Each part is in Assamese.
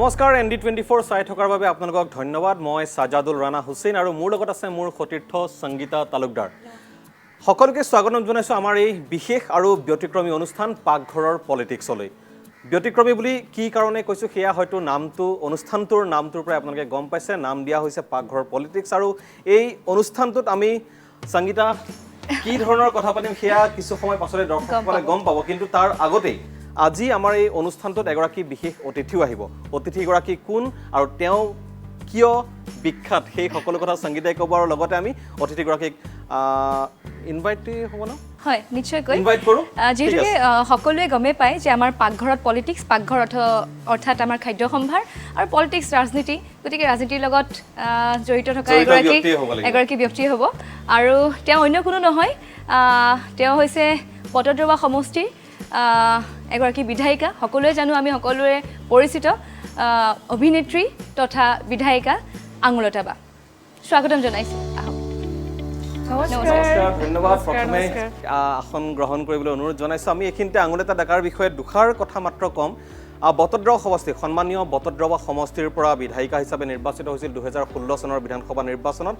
নমস্কাৰ ND24 চাই থকাৰ বাবে আপোনালোকক ধন্যবাদ মই সাজাদুল ৰাণা হুছেইন আৰু মোৰ লগত আছে মোৰ সতীৰ্থ সংগীতা তালুকদাৰ সকলোকে স্বাগতম জনাইছো আমাৰ এই বিশেষ আৰু ব্যতিক্ৰমী অনুষ্ঠান পাকঘৰৰ পলিটিক্সলৈ ব্যতিক্ৰমী বুলি কি কাৰণে কৈছো হেয়া হয়তো নামটো অনুষ্ঠানটোৰ নামটোৰ পৰা আপোনালোকে গম পাইছে নাম দিয়া হৈছে পাকঘৰৰ পলিটিক্স আৰু এই অনুষ্ঠানটোত আমি সংগীতা কি ধৰণৰ কথা পাতিম হেয়া কিছু সময় পাছলৈ দৰ্শকসকলে গম পাব কিন্তু তাৰ আগতেই আজি আমাৰ এই অনুষ্ঠানটোত এগৰাকী বিশেষ অতিথিও আহিব অতিথিগৰাকী কোন আৰু তেওঁ কিয় বিখ্যাত সেই সকলো কথা সংগীতাই ক'ব আৰু লগতে আমি অতিথিগৰাকীক ইনভাইট হ'ব ন হয় নিশ্চয়কৈ ইনভাইট কৰোঁ যেহেতুকে সকলোৱে গমে পায় যে আমাৰ পাকঘৰত পলিটিক্স পাকঘৰ অৰ্থাৎ আমাৰ খাদ্য সম্ভাৰ আৰু পলিটিক্স ৰাজনীতি গতিকে ৰাজনীতিৰ লগত জড়িত থকা এগৰাকী ব্যক্তি হ'ব আৰু তেওঁ অন্য কোনো নহয় তেওঁ হৈছে বটদ্ৰৱা সমষ্টিৰ এগৰাকী বিধায়িকা সকলোৱে জানো আমি সকলোৰে পৰিচিত অভিনেত্ৰী তথা বিধায়িকা আঙুলতা বা স্বাগতম জনাইছো নমস্কাৰ ধন্যবাদ প্ৰথমে আসন গ্ৰহণ কৰিবলৈ অনুৰোধ জনাইছো আমি এইখিনিতে আঙুলতা ডেকাৰ বিষয়ে দুখাৰ কথা মাত্ৰ কম বটদ্ৰৱা সমষ্টি সন্মানীয় বটদ্ৰৱা সমষ্টিৰ পৰা বিধায়িকা হিচাপে নিৰ্বাচিত হৈছিল 2016 চনৰ বিধানসভা নিৰ্বাচনত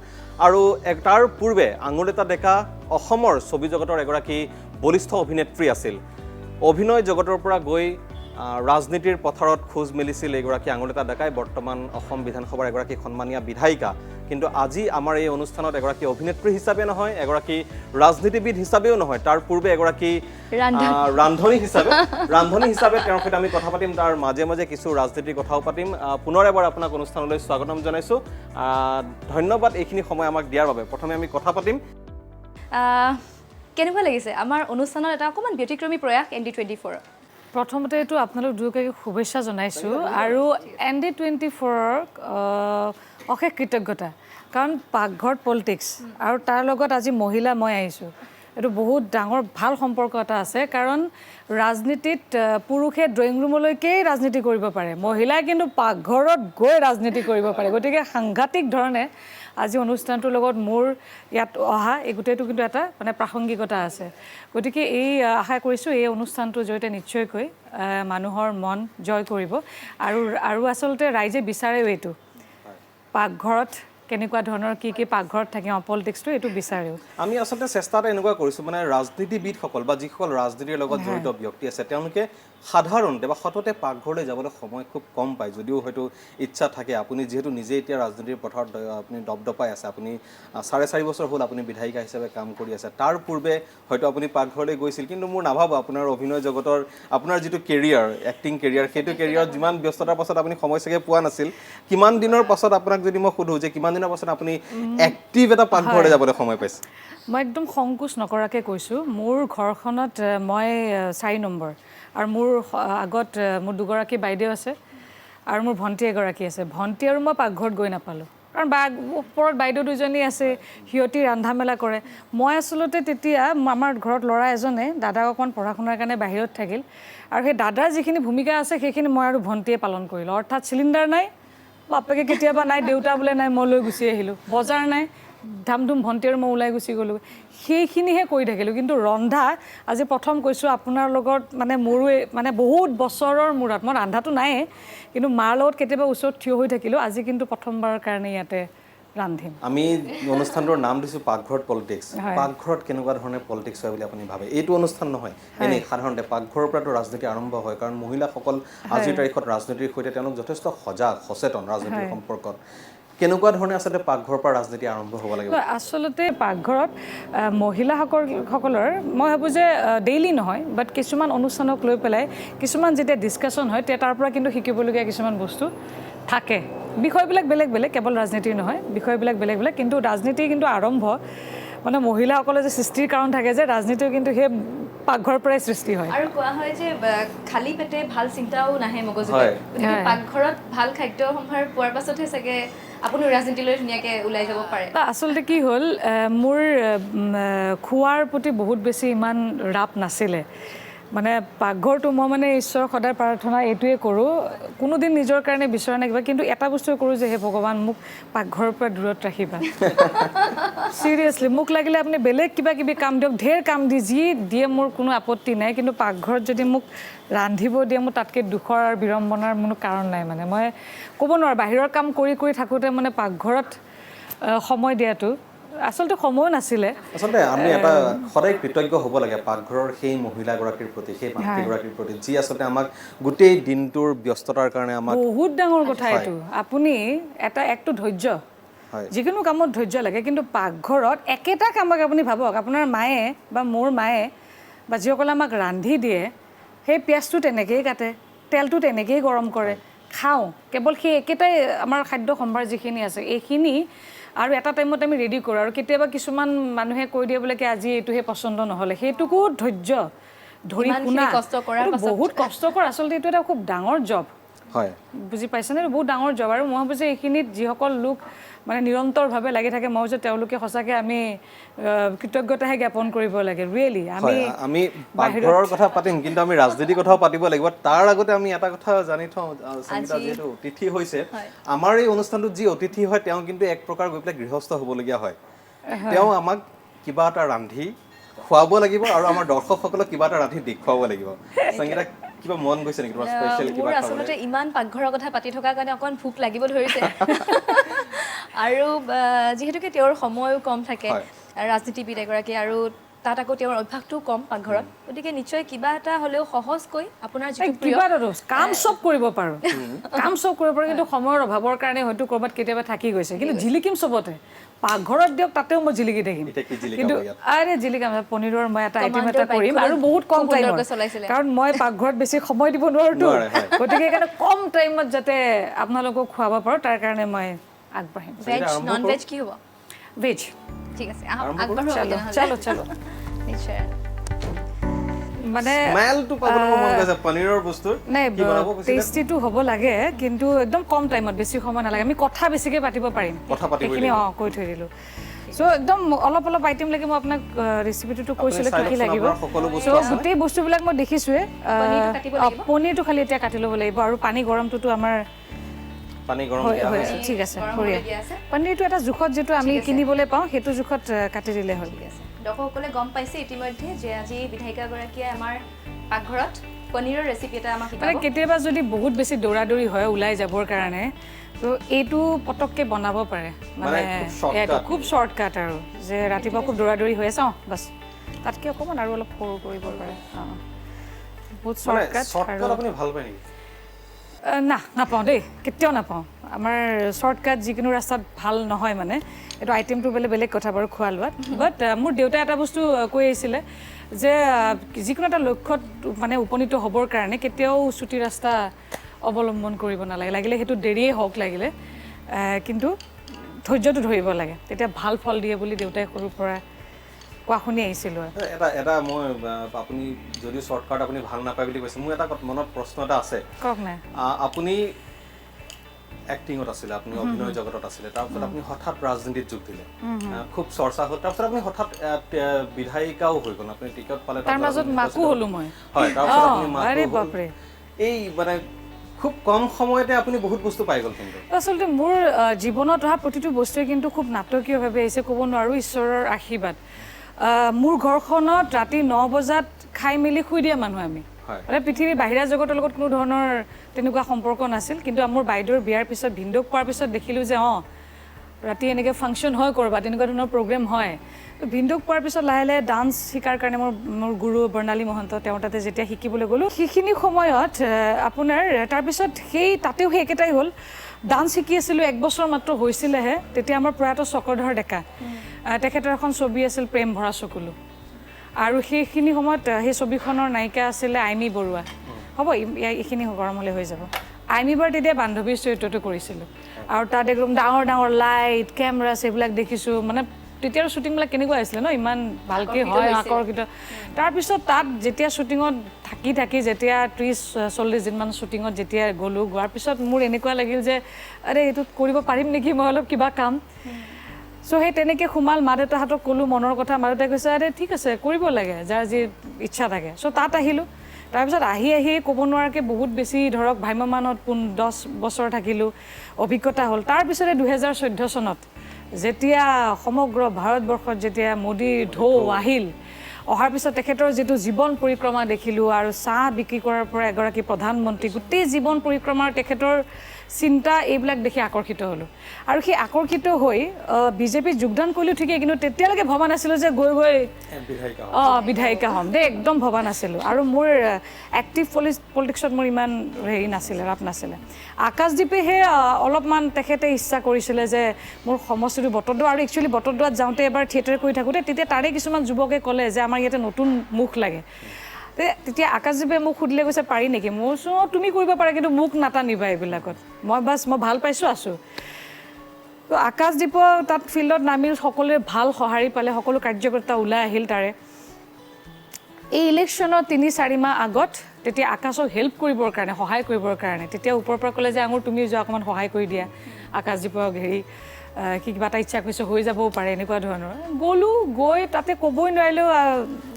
আৰু তাৰ পূৰ্বে আঙুলতা ডেকা অসমৰ ছবি জগতৰ এগৰাকী বলিষ্ঠ অভিনেত্ৰী আছিল অভিনয় জগতৰ পৰা গৈ ৰাজনীতিৰ পথাৰত খোজ মেলিছিল এগৰাকী আঙুলতা ডেকাই বৰ্তমান অসম বিধানসভাৰ এগৰাকী সন্মানীয় বিধায়িকা কিন্তু আজি আমাৰ এই অনুষ্ঠানত এগৰাকী অভিনেত্ৰী হিচাপে নহয় এগৰাকী ৰাজনীতিবিদ হিচাপেও নহয় তাৰ পূৰ্বে এগৰাকী ৰান্ধনী হিচাপে তেওঁৰ সৈতে আমি কথা পাতিম তাৰ মাজে মাজে কিছু ৰাজনীতিৰ কথাও পাতিম পুনৰ এবাৰ আপোনাক অনুষ্ঠানলৈ স্বাগতম জনাইছো ধন্যবাদ এইখিনি সময় আমাক দিয়াৰ বাবে প্ৰথমে আমি কথা পাতিম কেনেকুৱা লাগিছে আমাৰ অনুষ্ঠানত এটা অকমান ব্যতিক্ৰমী প্ৰয়াস ND24 প্ৰথমতে এইটো আপোনালোক দুয়োকে শুভেচ্ছা জনাইছো আৰু ND24 অশেষ কৃতজ্ঞতা কাৰণ পাকঘৰ পলিটিক্স আৰু তাৰ লগত আজি মহিলা মই আহিছো এইটো বহুত ডাঙৰ ভাল সম্পৰ্ক এটা আছে কাৰণ ৰাজনীতিত পুৰুষে ড্ৰয়িং ৰুমলৈকে ৰাজনীতি কৰিব পাৰে মহিলাই কিন্তু পাকঘৰত গৈ ৰাজনীতি কৰিব পাৰে গতিকে সাংঘাতিক ধৰণে আজি অনুষ্ঠানটোৰ লগত মোৰ ইয়াত অহা এই গোটেইটো কিন্তু এটা মানে প্ৰাসংগিকতা আছে গতিকে এই আশা কৰিছোঁ এই অনুষ্ঠানটোৰ জৰিয়তে নিশ্চয়কৈ মানুহৰ মন জয় কৰিব আৰু আচলতে ৰাইজে বিচাৰেও এইটো পাকঘৰত কেনেকুৱা ধৰণৰ কি পাকঘৰত থাকে পলিটিক্সটো এইটো বিচাৰেও আমি আচলতে চেষ্টা এটা এনেকুৱা কৰিছোঁ মানে ৰাজনীতিবিদসকল বা যিসকল ৰাজনীতিৰ লগত জড়িত ব্যক্তি আছে তেওঁলোকে সাধাৰণতে বা সততে পাকঘৰলৈ যাবলৈ সময় খুব কম পায় যদিও হয়তো ইচ্ছা থাকে আপুনি যিহেতু নিজে এতিয়া ৰাজনীতিৰ পথাৰত আপুনি দপদপাই আছে আপুনি 4.5 বছৰ হ'ল আপুনি বিধায়িকা হিচাপে কাম কৰি আছে তাৰ পূৰ্বে হয়তো আপুনি পাকঘৰলৈ গৈছিল কিন্তু মোৰ নাভাবোঁ আপোনাৰ অভিনয় জগতৰ আপোনাৰ যিটো কেৰিয়াৰ এক্টিং কেৰিয়াৰ সেইটো কেৰিয়াৰত যিমান ব্যস্ততাৰ পাছত আপুনি সময় চাগে পোৱা নাছিল কিমান দিনৰ পাছত আপোনাক যদি মই সোধোঁ যে কিমান দিনৰ পাছত আপুনি এক্টিভ এটা পাকঘৰলৈ যাবলৈ সময় পাইছে মই একদম সংকোচ নকৰাকৈ কৈছোঁ মোৰ ঘৰখনত মই 4 নম্বৰ আৰু মোৰ আগত মোৰ দুগৰাকী বাইদেউ আছে আৰু মোৰ ভণ্টি এগৰাকী আছে ভণ্টি আৰু মই পাকঘৰত গৈ নাপালোঁ কাৰণ ওপৰত বাইদেউ দুজনী আছে সিহঁতি ৰন্ধা মেলা কৰে মই আচলতে তেতিয়া আমাৰ ঘৰত ল'ৰা এজনে দাদাক অকণমান পঢ়া শুনাৰ কাৰণে বাহিৰত থাকিল আৰু সেই দাদাৰ যিখিনি ভূমিকা আছে সেইখিনি মই আৰু ভণ্টিয়ে পালন কৰিলোঁ অৰ্থাৎ চিলিণ্ডাৰ নাই বাপেকে কেতিয়াবা নাই দেউতা বোলে নাই মই লৈ গুচি আহিলোঁ বজাৰ নাই ধামধুম ভণ্টি আৰু মই ওলাই গুচি গ'লোঁ সেইখিনিহে কৰি থাকিলোঁ কিন্তু ৰন্ধা আজি প্ৰথম কৈছোঁ আপোনাৰ লগত মানে মোৰো মানে বহুত বছৰৰ মূৰত মই ৰন্ধাটো নাইয়ে কিন্তু মাৰ লগত কেতিয়াবা ওচৰত থিয় হৈ থাকিলোঁ আজি কিন্তু প্ৰথমবাৰৰ কাৰণে ইয়াতে ৰান্ধিম আমি অনুষ্ঠানটোৰ নাম দিছোঁ পাকঘৰত পলিটিক্স পাকঘৰত কেনেকুৱা ধৰণে পলিটিক্স হয় বুলি আপুনি ভাবে এইটো অনুষ্ঠান নহয় এনেই সাধাৰণতে পাকঘৰৰ পৰাতো ৰাজনীতি আৰম্ভ হয় কাৰণ মহিলাসকল আজিৰ তাৰিখত ৰাজনীতিৰ সৈতে তেওঁলোক যথেষ্ট সচেতন ৰাজনীতিৰ সম্পৰ্কত কেনেকুৱা ধৰণে আচলতে পাকঘৰৰ পৰা ৰাজনীতি আৰম্ভ হ'ব লাগিব আচলতে পাকঘৰত মহিলাসকলৰ মই ভাবোঁ যে ডেইলি নহয় বাট কিছুমান অনুষ্ঠানক লৈ পেলাই কিছুমান যেতিয়া ডিছকাশ্যন হয় তাৰ পৰা কিন্তু শিকিবলগীয়া কিছুমান বস্তু থাকে বিষয়বিলাক বেলেগ বেলেগ কেৱল ৰাজনীতিৰ নহয় বিষয়বিলাক বেলেগ বেলেগ কিন্তু ৰাজনীতি কিন্তু আৰম্ভ মানে মহিলাসকলে যে সৃষ্টিৰ কাৰণ থাকে যে ৰাজনীতিও কিন্তু সেই পাকঘৰৰ পৰাই সৃষ্টি হয় আৰু কোৱা হয় যে খালী পেটে ভাল চিন্তাও নাহে মগজুলৈ গতিকে পাকঘৰত ভাল খাদ্য সম্ভাৰ পোৱাৰ পাছতহে চাগে আপুনি ৰাজনীতিলৈ ধুনীয়াকৈ ওলাই যাব পাৰে আচলতে কি হ'ল মোৰ খোৱাৰ প্ৰতি বহুত বেছি ইমান ৰাপ নাছিলে মানে পাকঘৰটো মই মানে ঈশ্বৰৰ সদায় প্ৰাৰ্থনা এইটোৱে কৰোঁ, কোনোদিন নিজৰ কাৰণে বিচৰা নাই কিবা, কিন্তু এটা বস্তুৱে কৰোঁ যে হে ভগৱান মোক পাকঘৰৰ পৰা দূৰত ৰাখিবা। চিৰিয়াছলি মোক লাগিলে আপুনি বেলেগ কিবা কিবি কাম দিয়ক, ঢেৰ কাম যি দিয়ে মোৰ কোনো আপত্তি নাই, কিন্তু পাকঘৰত যদি মোক ৰান্ধিব দিয়ে মোৰ তাতকৈ দুখৰ আৰু বিড়ম্বনাৰ কোনো কাৰণ নাই। মানে মই ক'ব নোৱাৰোঁ, বাহিৰৰ কাম কৰি থাকোঁতে মানে পাকঘৰত সময় দিয়াটো আচলতে সময়ো নাছিলে। আচলতে আমি এটা সদায় কৃতজ্ঞ হ'ব লাগে পাকঘৰৰ সেই মহিলাগৰাকীৰ প্ৰতি, সেই মাতৃগৰাকীৰ প্ৰতি, যি আচলতে আমাক গোটেই দিনটোৰ ব্যস্ততাৰ কাৰণে আমাক বহুত ডাঙৰ কথা এইটো। আপুনি একটো ধৈৰ্য, যিকোনো কামত ধৈৰ্য লাগে, কিন্তু পাকঘৰত একেটা কামক আপুনি ভাবক, আপোনাৰ মায়ে বা মোৰ মায়ে বা যিসকলে আমাক ৰান্ধি দিয়ে সেই পিঁয়াজটো তেনেকৈয়ে কাটে, তেলটো তেনেকৈয়ে গৰম কৰে, খাওঁ, কেৱল সেই একেটাই আমাৰ খাদ্য সম্ভাৰ যিখিনি আছে এইখিনি, আৰু এটা টাইমত আমি ৰেডি কৰোঁ। আৰু কেতিয়াবা কিছুমান মানুহে কৈ দিয়ে বোলে কি আজি এইটোহে পচন্দ নহ'লে, সেইটোকো ধৈৰ্য ধৰি শুনা, বহুত কষ্টকৰ। আচলতে এইটো এটা খুব ডাঙৰ জব, হয়, বুজি পাইছেনে? বহুত ডাঙৰ জব। আৰু মই ভাবোঁ যে এইখিনিত যিসকল লোক মানে নিৰন্তৰভাৱে লাগি থাকে, মই ভাবোঁ যে তেওঁলোকে সঁচাকৈ আমি কৃতজ্ঞতাহে জ্ঞাপন কৰিব লাগে। ৰিয়েলি আমি পাকঘৰৰ কথা পাতিম, কিন্তু আমি ৰাজনীতিৰ কথাও পাতিব লাগিব। তাৰ আগতে আমি এটা কথা জানি থওঁ, সংগীতা যিহেতু অতিথি হৈছে, আমাৰ এই অনুষ্ঠানটোত যি অতিথি হয় তেওঁ কিন্তু এক প্ৰকাৰ গৈ পেলাই গৃহস্থ হ'বলগীয়া হয়। তেওঁ আমাক কিবা এটা ৰান্ধি খুৱাব লাগিব আৰু আমাৰ দৰ্শকসকলক কিবা এটা ৰান্ধি দেখুৱাব লাগিব। সংগীতা, কিবা মন গৈছে নেকি তোমাৰ স্পেচিয়েল কিবা খাবলৈ? আচলতে ইমান পাকঘৰৰ কথা পাতি থকাৰ কাৰণে অকণ ভোক লাগিব ধৰিছে। আৰু যিহেতুকে তেওঁৰ সময়ো কম থাকে, ৰাজনীতিবিদ এগৰাকী, আৰু তাত আকৌ তেওঁৰ অভ্যাসটোও কম পাকঘৰত, গতিকে নিশ্চয় কিবা এটা হ'লেও সহজকৈ আপোনাৰ যিটো কিবা এটা কাম চব কৰিব পাৰোঁ, কিন্তু সময়ৰ অভাৱৰ কাৰণে হয়তো ক'ৰবাত কেতিয়াবা থাকি গৈছে, কিন্তু জিলিকিম চবতে। পাকঘৰত দিয়ক, তাতেও মই জিলিকি থাকিম। কিন্তু জিলিকাম পনীৰৰ মই এটা আইটেম এটা কৰিম, আৰু বহুত কম টাইমত, কাৰণ মই পাকঘৰত বেছি সময় দিব নোৱাৰোঁতো, গতিকে সেইকাৰণে কম টাইমত যাতে আপোনালোকক খুৱাব পাৰোঁ তাৰ কাৰণে মই আগবাঢ়িম। ভেজ নন ভেজ কি হ'ব? ভেজ। ঠিক আছে, আগবাঢ়ো। চলো নিশ্চয়। মানে স্মেলটো পাবলৈ মন গৈছে পনীৰৰ বস্তুৰ। নাই, টেষ্টিটো হ'ব লাগে, কিন্তু একদম কম টাইমত, বেছি সময় নালাগে। আমি কথা বেছিকৈ পাতিব পাৰিম, সেইখিনি কৈ থৈ দিলোঁ। চ' একদম অলপ আইটেম লাগে। মই আপোনাক ৰেচিপিটো কৈছিলোঁ কি কি লাগিব। চ' গোটেই বস্তুবিলাক মই দেখিছোঁৱে। পনীৰটো খালি এতিয়া কাটি ল'ব লাগিব, আৰু পানী গৰমটোতো আমাৰ ঠিক আছে, পনীৰটো এটা জোখত যিটো আমি কিনিবলৈ পাওঁ সেইটো জোখত কাটি দিলে হ'ল। দৰ্শকসকলে গম পাইছে ইতিমধ্যে যে আজি বিধায়িকাগৰাকীয়ে আমাৰ পাকঘৰত পনীৰৰ ৰেচিপি এটা আমাক শিকাব। মানে কেতিয়াবা যদি বহুত বেছি দৌৰা-দৌৰি হয় ওলাই যাবৰ কাৰণে, তো এইটো পটককৈ বনাব পাৰে। মানে এইটো খুব শ্বৰ্টকাট, আৰু যে ৰাতিপুৱা খুব দৌৰা-দৌৰি হৈ আছে, বাছ তাতকৈ অকণমান আৰু অলপ সৰু কৰিব পাৰে। বহুত শ্বৰ্টকাট। আপুনি ভাল পায় নেকি? নাপাওঁ দেই, কেতিয়াও নাপাওঁ। আমাৰ শ্বৰ্টকাট যিকোনো ৰাস্তাত ভাল নহয়। মানে এইটো আইটেমটো বেলেগ কথা বাৰু খোৱা লোৱাত। বাট মোৰ দেউতাই এটা বস্তু কৈ আহিছিলে যে যিকোনো এটা লক্ষ্যত মানে উপনীত হ'বৰ কাৰণে কেতিয়াও চুটি ৰাস্তা অৱলম্বন কৰিব নালাগে, লাগিলে সেইটো দেৰিয়ে হওক লাগিলে, কিন্তু ধৈৰ্যটো ধৰিব লাগে, তেতিয়া ভাল ফল দিয়ে বুলি দেউতাই সৰুৰ পৰা কোৱা শুনি আহিছিলোঁ। এটা মই আপুনি যদি শ্বৰ্টকাট আপুনি ভাল নাপায় বুলি কৈছে, মোৰ এটা মনত প্ৰশ্ন এটা আছে। কওক না। আপুনি এক্টিঙত আছিলে, আপুনি অভিনয় জগতত আছিলে, তাৰপিছত আপুনি হঠাৎ ৰাজনীতিত যোগ দিলে, খুব চৰ্চা হ'ল, তাৰপিছত আপুনি হঠাৎ বিধায়িকাও হৈ গ'ল, আপুনি টিকট পালে, তাৰ মাজত মাকো হ'লো মই। হয়, তাৰপিছত আপুনি মাকো, এই মানে খুব কম সময়তে আপুনি বহুত বস্তু পাই গ'ল। কিন্তু আচলতে মোৰ জীৱনত অহা প্ৰতিটো বস্তুৱে কিন্তু খুব নাটকীয়ভাৱে আহিছে, ক'ব নোৱাৰোঁ, ঈশ্বৰৰ আশীৰ্বাদ। মোৰ ঘৰখনত ৰাতি 9 বজাত খাই মেলি শুই দিয়া মানুহ আমি। মানে পৃথিৱীৰ বাহিৰা জগতৰ লগত কোনো ধৰণৰ তেনেকুৱা সম্পৰ্ক নাছিল, কিন্তু মোৰ বাইদেউৰ বিয়াৰ পিছত, ভিনদেউক পোৱাৰ পিছত দেখিলোঁ যে ৰাতি এনেকৈ ফাংচন হয় ক'ৰবাত, তেনেকুৱা ধৰণৰ প্ৰগ্ৰেম হয়। ভিনদেউক পোৱাৰ পিছত লাহে লাহে ডান্স শিকাৰ কাৰণে মোৰ গুৰু বৰ্ণালী মহন্ত, তেওঁৰ তাতে যেতিয়া শিকিবলৈ গ'লোঁ, সেইখিনি সময়ত আপোনাৰ তাৰপিছত তাতেও সেই একেটাই হ'ল। ডান্স শিকি আছিলোঁ, 1 বছৰ মাত্ৰ হৈছিলেহে, তেতিয়া আমাৰ প্ৰয়াত চক্ৰধৰ ডেকা, তেখেতৰ এখন ছবি আছিল প্ৰেম ভৰা চকুলো, আৰু সেইখিনি সময়ত সেই ছবিখনৰ নায়িকা আছিলে আইমী বৰুৱা। হ'ব, এইখিনি গৰম হ'লে হৈ যাব। আইমী বাৰ তেতিয়া বান্ধৱীৰ চৰিত্ৰটো কৰিছিলোঁ, আৰু তাত একদম ডাঙৰ ডাঙৰ লাইট, কেমেৰা এইবিলাক দেখিছোঁ। মানে তেতিয়াৰ শ্বুটিংবিলাক কেনেকুৱা আছিলে ন, ইমান ভালকৈ হয়, আকৰ্ষিত। তাৰপিছত তাত যেতিয়া শ্বুটিঙত থাকি যেতিয়া 30-40 দিনমান শ্বুটিঙত যেতিয়া গোৱাৰ পিছত মোৰ এনেকুৱা লাগিল যে আৰে এইটোত কৰিব পাৰিম নেকি মই অলপ কিবা কাম। চ' সেই তেনেকৈ সোমাল, মা দেউতাহঁতক ক'লোঁ মনৰ কথা, মা দেউতাই কৈছে আৰে ঠিক আছে কৰিব লাগে, যাৰ যি ইচ্ছা থাকে। চ' তাত আহিলোঁ। তাৰপিছত আহি ক'ব নোৱাৰাকৈ বহুত বেছি ধৰক ভ্ৰাম্যমানত 10 বছৰ থাকিলোঁ, অভিজ্ঞতা হ'ল। তাৰপিছতে 2014 চনত যেতিয়া সমগ্ৰ ভাৰতবৰ্ষত যেতিয়া মোদীৰ ঢৌ আহিল, অহাৰ পিছত তেখেতৰ যিটো জীৱন পৰিক্ৰমা দেখিলোঁ আৰু চাহ বিক্ৰী কৰাৰ পৰা এগৰাকী প্ৰধানমন্ত্ৰী, গোটেই জীৱন পৰিক্ৰমাৰ তেখেতৰ চিন্তা এইবিলাক দেখি আকৰ্ষিত হ'লোঁ। আৰু সেই আকৰ্ষিত হৈ বিজেপিত যোগদান কৰিলোঁ ঠিকেই, কিন্তু তেতিয়ালৈকে ভবা নাছিলোঁ যে গৈ বিধায়িকা হ'ম দেই, একদম ভবা নাছিলোঁ। আৰু মোৰ এক্টিভ পলিটিক্সত মোৰ ইমান হেৰি নাছিলে, ৰাপ নাছিলে। আকাশদ্বীপেহে অলপমান তেখেতে ইচ্ছা কৰিছিলে যে মোৰ সমষ্টিটো বটদ্ৰৱা, আৰু একচুৱেলি বটদ্ৰৱাত যাওঁতে এবাৰ থিয়েটাৰ কৰি থাকোঁতে তেতিয়া তাৰে কিছুমান যুৱকে ক'লে যে আমাৰ ইয়াতে নতুন মুখ লাগে। তেতিয়া আকাশদ্বীপে মোক সুধিলে, কৈছে পাৰি নেকি? মই কৈছোঁ তুমি কৰিব পাৰা, কিন্তু মোক নাটানিবা এইবিলাকত, মই ভাল পাইছোঁ আছোঁ। তো আকাশদ্বীপৰ তাত ফিল্ডত নামিল, সকলোৱে ভাল সঁহাৰি পালে, সকলো কাৰ্যকৰ্তা ওলাই আহিল তাৰে। এই ইলেকশ্যনৰ 3-4 মাহ আগত তেতিয়া আকাশক হেল্প কৰিবৰ কাৰণে, সহায় কৰিবৰ কাৰণে তেতিয়া ওপৰৰ পৰা ক'লে যে আঙুৰ তুমি যোৱা অকণমান সহায় কৰি দিয়া আকাশদ্বীপক, হেৰি কিবা এটা ইচ্ছা কৰিছে হৈ যাবও পাৰে, এনেকুৱা ধৰণৰ। গ'লোঁ, গৈ তাতে ক'বই নোৱাৰিলোঁ,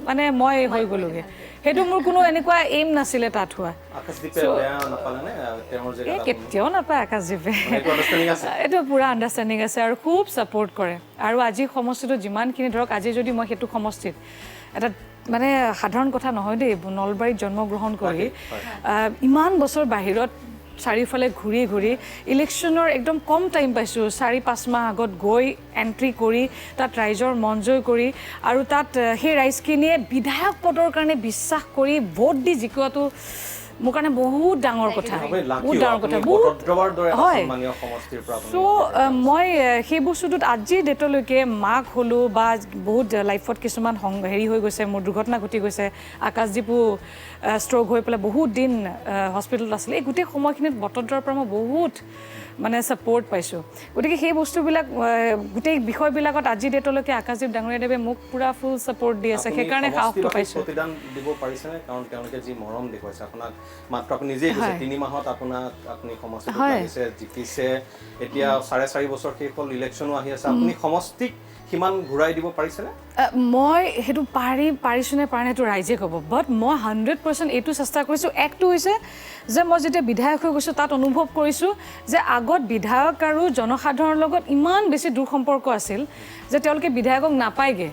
মানে মই হৈ গ'লোগৈ। সেইটো মোৰ কোনো এনেকুৱা এইম নাছিলে তাত হোৱা। কেতিয়াও নাপায় আকাশদ্বীপে, এইটো পূৰা আণ্ডাৰষ্টেণ্ডিং আছে আৰু খুব ছাপোৰ্ট কৰে। আৰু আজি সমষ্টিটোত যিমানখিনি ধৰক, আজি যদি মই সেইটো সমষ্টিত এটা মানে সাধাৰণ কথা নহয় দেই, নলবাৰীত জন্মগ্ৰহণ কৰি ইমান বছৰ বাহিৰত চাৰিওফালে ঘূৰি ইলেকশ্যনৰ একদম কম টাইম পাইছোঁ, 4-5 মাহ আগত গৈ এণ্ট্ৰি কৰি তাত ৰাইজৰ মন জয় কৰি, আৰু তাত সেই ৰাইজখিনিয়ে বিধায়ক পদৰ কাৰণে বিশ্বাস কৰি ভোট দি জিকোৱাটো মোৰ কাৰণে বহুত ডাঙৰ কথা, বহুত ডাঙৰ কথা। হয়, চ' মই সেই বস্তুটোত আজিৰ ডেটলৈকে মাক হ'লোঁ বা বহুত লাইফত কিছুমান হেৰি হৈ গৈছে, মোৰ দুৰ্ঘটনা ঘটি গৈছে, আকাশদ্বীপো ষ্ট্ৰ'ক হৈ পেলাই বহুত দিন হস্পিটেলত আছিলে। এই গোটেই সময়খিনিত বটদ্ৰৱাৰ পৰা মই বহুত মানে ছাপোৰ্ট পাইছোঁ। গতিকে সেই বস্তুবিলাক, গোটেই বিষয়বিলাকত আজিৰ ডেটলৈকে আকাশদ্বীপ ডাঙৰীয়াদেৱে মোক পূৰা ফুল ছাপোৰ্ট দি আছে, সেইকাৰণে সাহসটো পাইছোঁ। প্ৰতিদান দিব পাৰিছেনে? কাৰণ তেওঁলোকে যি মৰম দেখুৱাইছে আপোনাক, মাত্ৰ আপুনি নিজেই কৈছে 3 মাহত আপুনি সমষ্টিত লাগিছে, জিকিছে, এতিয়া 4.5 বছৰ শেষ হ'ল, ইলেকশ্যনো আহি আছে, আপুনি সমষ্টিক কিমান ঘূৰাই দিব পাৰিছেনে? মই সেইটো পাৰিছোঁ নে পৰা নাই সেইটো ৰাইজে ক'ব, বাট মই 100% এইটো চেষ্টা কৰিছোঁ। একটো হৈছে যে মই যেতিয়া বিধায়ক হৈ গৈছোঁ তাত অনুভৱ কৰিছোঁ যে আগত বিধায়ক আৰু জনসাধাৰণৰ লগত ইমান বেছি দূৰ সম্পৰ্ক আছিল যে তেওঁলোকে বিধায়কক নাপায়গৈ,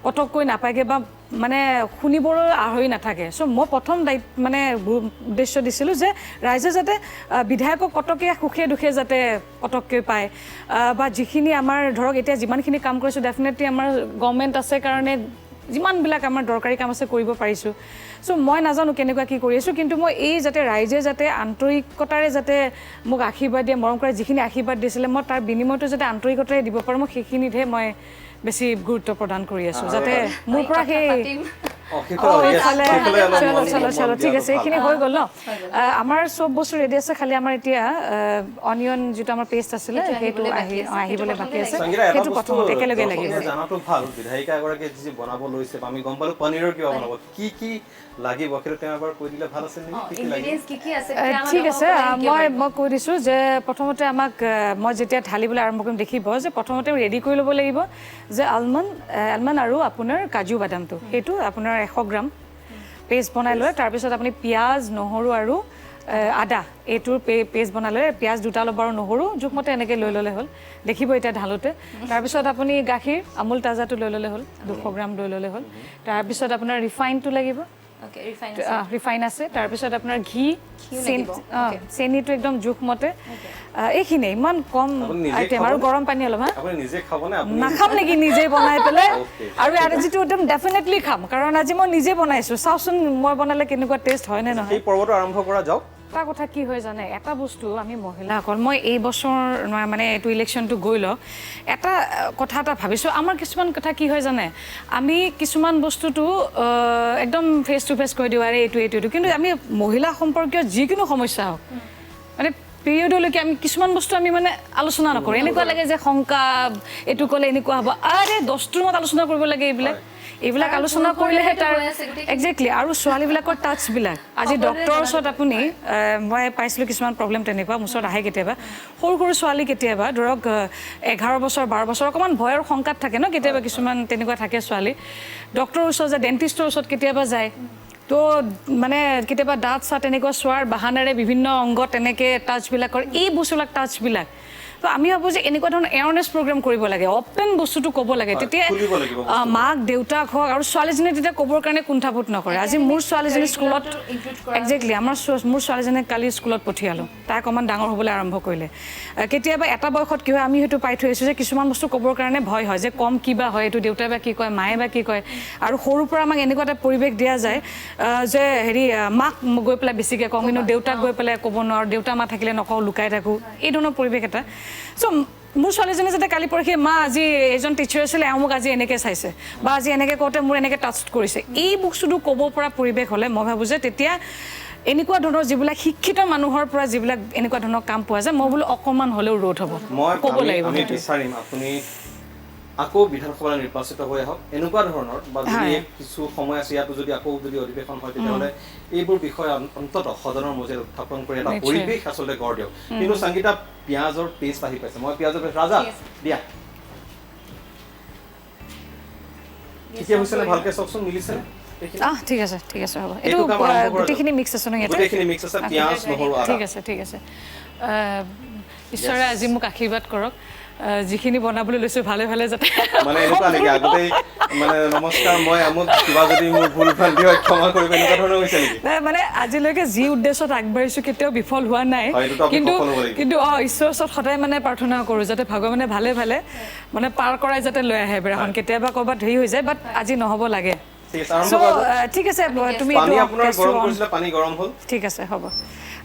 পটককৈ নাপায়গৈ বা মানে শুনিবলৈ আহৰি নাথাকে। চ' মই প্ৰথম মানে উদ্দেশ্য দিছিলোঁ যে ৰাইজে যাতে বিধায়কক পটককৈ সুখে দুখে যাতে পটককৈ পায়, বা যিখিনি আমাৰ ধৰক এতিয়া যিমানখিনি কাম কৰিছোঁ ডেফিনেটলি আমাৰ গভৰ্ণমেণ্ট আছে কাৰণে যিমানবিলাক আমাৰ দৰকাৰী কাম আছে কৰিব পাৰিছোঁ। চ' মই নাজানো কেনেকুৱা কি কৰি আছোঁ, কিন্তু মই এই যাতে ৰাইজে যাতে আন্তৰিকতাৰে যাতে মোক আশীৰ্বাদ দিয়ে, মৰম কৰে, যিখিনি আশীৰ্বাদ দিছিলে মই তাৰ বিনিময়টো যাতে আন্ত্ৰিকতাৰে দিব পাৰোঁ, মই সেইখিনিতহে মই বেছি গুৰুত্ব প্ৰদান কৰি আছোঁ, যাতে মোৰ পৰা সেই চলো ঠিক আছে, এইখিনি হৈ গ'ল ন। আমাৰ চব বস্তু ৰেডি আছে, খালি আমাৰ এতিয়া অনিয়ন যিটো আমাৰ পেষ্ট আছিলে সেইটো আহিবলৈ বাকী আছে, সেইটো প্ৰথমতে একেলগে লাগিব। জানাটো ভাল, বিধায়িকা এগৰাকীয়ে যি বনাব লৈছে, আমি গম পালোঁ পনীৰৰ কিবা বনাব, কি লাগিব সেইটো তেওঁ এবাৰ কৈ দিলে ভাল আছিল নেকি? ঠিক আছে, মই কৈ দিছোঁ যে প্ৰথমতে আমাক মই যেতিয়া ঢালিবলৈ আৰম্ভ কৰিম দেখিব যে প্ৰথমতে ৰেডি কৰি ল'ব লাগিব যে আলমণ্ড আৰু আপোনাৰ কাজু বাদামটো, সেইটো আপোনাৰ 100 গ্ৰাম পেষ্ট বনাই লয়। তাৰপিছত আপুনি পিঁয়াজ, নহৰু আৰু আদা এইটোৰ পেষ্ট বনাই লয়, পিঁয়াজ 2টা ল'ব আৰু নহৰু জোখমতে এনেকৈ লৈ ল'লে হ'ল, দেখিব এতিয়া ঢালোতে। তাৰপিছত আপুনি গাখীৰ আমুল তাজাটো লৈ ল'লে হ'ল, 200 গ্ৰাম লৈ ল'লে হ'ল। তাৰপিছত আপোনাৰ ৰিফাইনটো লাগিব, ৰিফাইন আছে। তাৰপিছত আপোনাৰ ঘি, চেনিটো একদম জোখমতে, এইখিনি ইমান কম আইটেম, আৰু গৰম পানী অলপ। নাখাম নেকি নিজে বনাই পেলাই? আৰু ইয়াত যিটো একদম ডেফিনেটলি খাম, কাৰণ আজি মই নিজে বনাইছোঁ, চাওচোন মই বনালে কেনেকুৱা টেষ্ট হয় নে নহয়। পৰ্বটো আৰম্ভ কৰা যাওক। এটা কথা কি হয় জানে, এটা বস্তু আমি মহিলাসকল, মই এই বছৰ মানে এইটো ইলেকশ্যনটো গৈ লওক, এটা কথা এটা ভাবিছোঁ, আমাৰ কিছুমান কথা কি হয় জানে, আমি কিছুমান বস্তুটো একদম ফেচ টু ফেচ কৈ দিওঁ আৰু এইটো, কিন্তু আমি মহিলা সম্পৰ্কীয় যিকোনো সমস্যা হওক মানে পিৰিয়ডলৈকে আমি কিছুমান বস্তু আমি মানে আলোচনা নকৰোঁ। এনেকুৱা লাগে যে শংকা, এইটো ক'লে এনেকুৱা হ'ব, আৰে 10টোৰ মত আলোচনা কৰিব লাগে, এইবিলাক আলোচনা কৰিলেহে তাৰ একজেক্টলি। আৰু ছোৱালীবিলাকৰ টাচবিলাক, আজি ডক্টৰৰ ওচৰত আপুনি, মই পাইছিলোঁ কিছুমান প্ৰব্লেম তেনেকুৱা মোৰ ওচৰত আহে কেতিয়াবা, সৰু ছোৱালী কেতিয়াবা ধৰক 11 বছৰ 12 বছৰ, অকণমান ভয়ৰ শংকাত থাকে ন কেতিয়াবা, কিছুমান তেনেকুৱা থাকে ছোৱালী, ডক্টৰৰ ওচৰত যায়, ডেণ্টিষ্টৰ ওচৰত কেতিয়াবা যায়, তো তো মানে কেতিয়াবা দাঁত চাত এনেকুৱা চোৱাৰ বাহানেৰে বিভিন্ন অংগত তেনেকৈ টাচবিলাক কৰে এই বস্তুবিলাক টাচবিলাক তো আমি ভাবোঁ যে এনেকুৱা ধৰণৰ এৱাৰনেছ প্ৰগ্ৰেম কৰিব লাগে অপেন বস্তুটো ক'ব লাগে তেতিয়া মাক দেউতাক হওক আৰু ছোৱালীজনীয়ে তেতিয়া ক'বৰ কাৰণে কুণ্ঠাবোধ নকৰে আজি মোৰ ছোৱালীজনী স্কুলত একজেক্টলি মোৰ ছোৱালীজনীক কালি স্কুলত পঠিয়ালোঁ তাই অকণমান ডাঙৰ হ'বলৈ আৰম্ভ কৰিলে কেতিয়াবা এটা বয়সত কি হয় আমি হয়তো পাই থৈ আহিছোঁ যে কিছুমান বস্তু ক'বৰ কাৰণে ভয় হয় যে কম কিবা হয় এইটো দেউতাই বা কি কয় মায়ে বা কি কয় আৰু সৰুৰ পৰা আমাক এনেকুৱা এটা পৰিৱেশ দিয়া যায় যে হেৰি মাক গৈ পেলাই বেছিকৈ কওঁ কিন্তু দেউতাক গৈ পেলাই ক'ব নোৱাৰোঁ দেউতা মা থাকিলে নকওঁ লুকাই থাকোঁ এই ধৰণৰ পৰিৱেশ এটা চ' মোৰ ছোৱালীজনী যাতে কালি পৰহি মা আজি এজন টিচাৰ আছিলে এওঁ মোক আজি এনেকৈ চাইছে বা আজি এনেকৈ কওঁতে মোৰ এনেকৈ টাচ কৰিছে এই বস্তুটো ক'ব পৰা পৰিৱেশ হ'লে মই ভাবোঁ যে তেতিয়া এনেকুৱা ধৰণৰ যিবিলাক শিক্ষিত মানুহৰ পৰা যিবিলাক এনেকুৱা ধৰণৰ কাম পোৱা যায় মই বোলো অকণমান হ'লেও ৰোধ হ'ব ক'ব লাগিব আমি বিচাৰিম আপুনি আকৌ বিধানসভালৈ নিৰ্বাচিত হৈ আহক এনেকুৱা ধৰণৰ বা যদি কিছু সময় আছে ইয়াতো যদি আকৌ যদি অধিৱেশন হয় তেতিয়াহ'লে এইবোৰ বিষয় অন্ততঃ সদনৰ মজিয়াত উত্থাপন কৰি এটা পৰিৱেশ আচলতে গঢ় দিয়ক কিন্তু সংগীতা পিঁয়াজৰ পেষ্ট আহি পাইছে মই পিঁয়াজৰ পেষ্ট ৰাজা দিয়া ঠিকে হৈছেনে ভালকে চাওকচোন মিলিছে ঠিক আছে হ'ব এইটো গোটেইখিনি মিক্স আছে ন ইয়াতে গোটেইখিনি মিক্স আছে পিঁয়াজ নহৰু আদা ঠিক আছে ঈশ্বৰে আজি মোক আশীৰ্বাদ কৰক যিখিনি বনাবলৈ লৈছোঁ ভালে ভালে যাতে মানে এনেকুৱা নেকি আগতে মানে নমস্কাৰ মই আমুক কিবা যদি মোৰ ভুল ভ্ৰান্তি হয় ক্ষমা কৰিব এনেকুৱা ধৰণৰ হৈছে নেকি নাই মানে আজিলৈকে যি উদ্দেশ্যত আগবাঢ়িছোঁ কেতিয়াও বিফল হোৱা নাই কিন্তু ঈশ্বৰৰ ওচৰত সদায় মানে প্ৰাৰ্থনা কৰোঁ যাতে ভগৱানে ভালে ভালে মানে পাৰ কৰাই যাতে লৈ আহে বেৰাখন কেতিয়াবা ক'ৰবাত হেৰি হৈ যায় বাট আজি নহ'ব লাগে ঠিক আছে তুমি পানী গৰম হ'ল ঠিক আছে হ'ব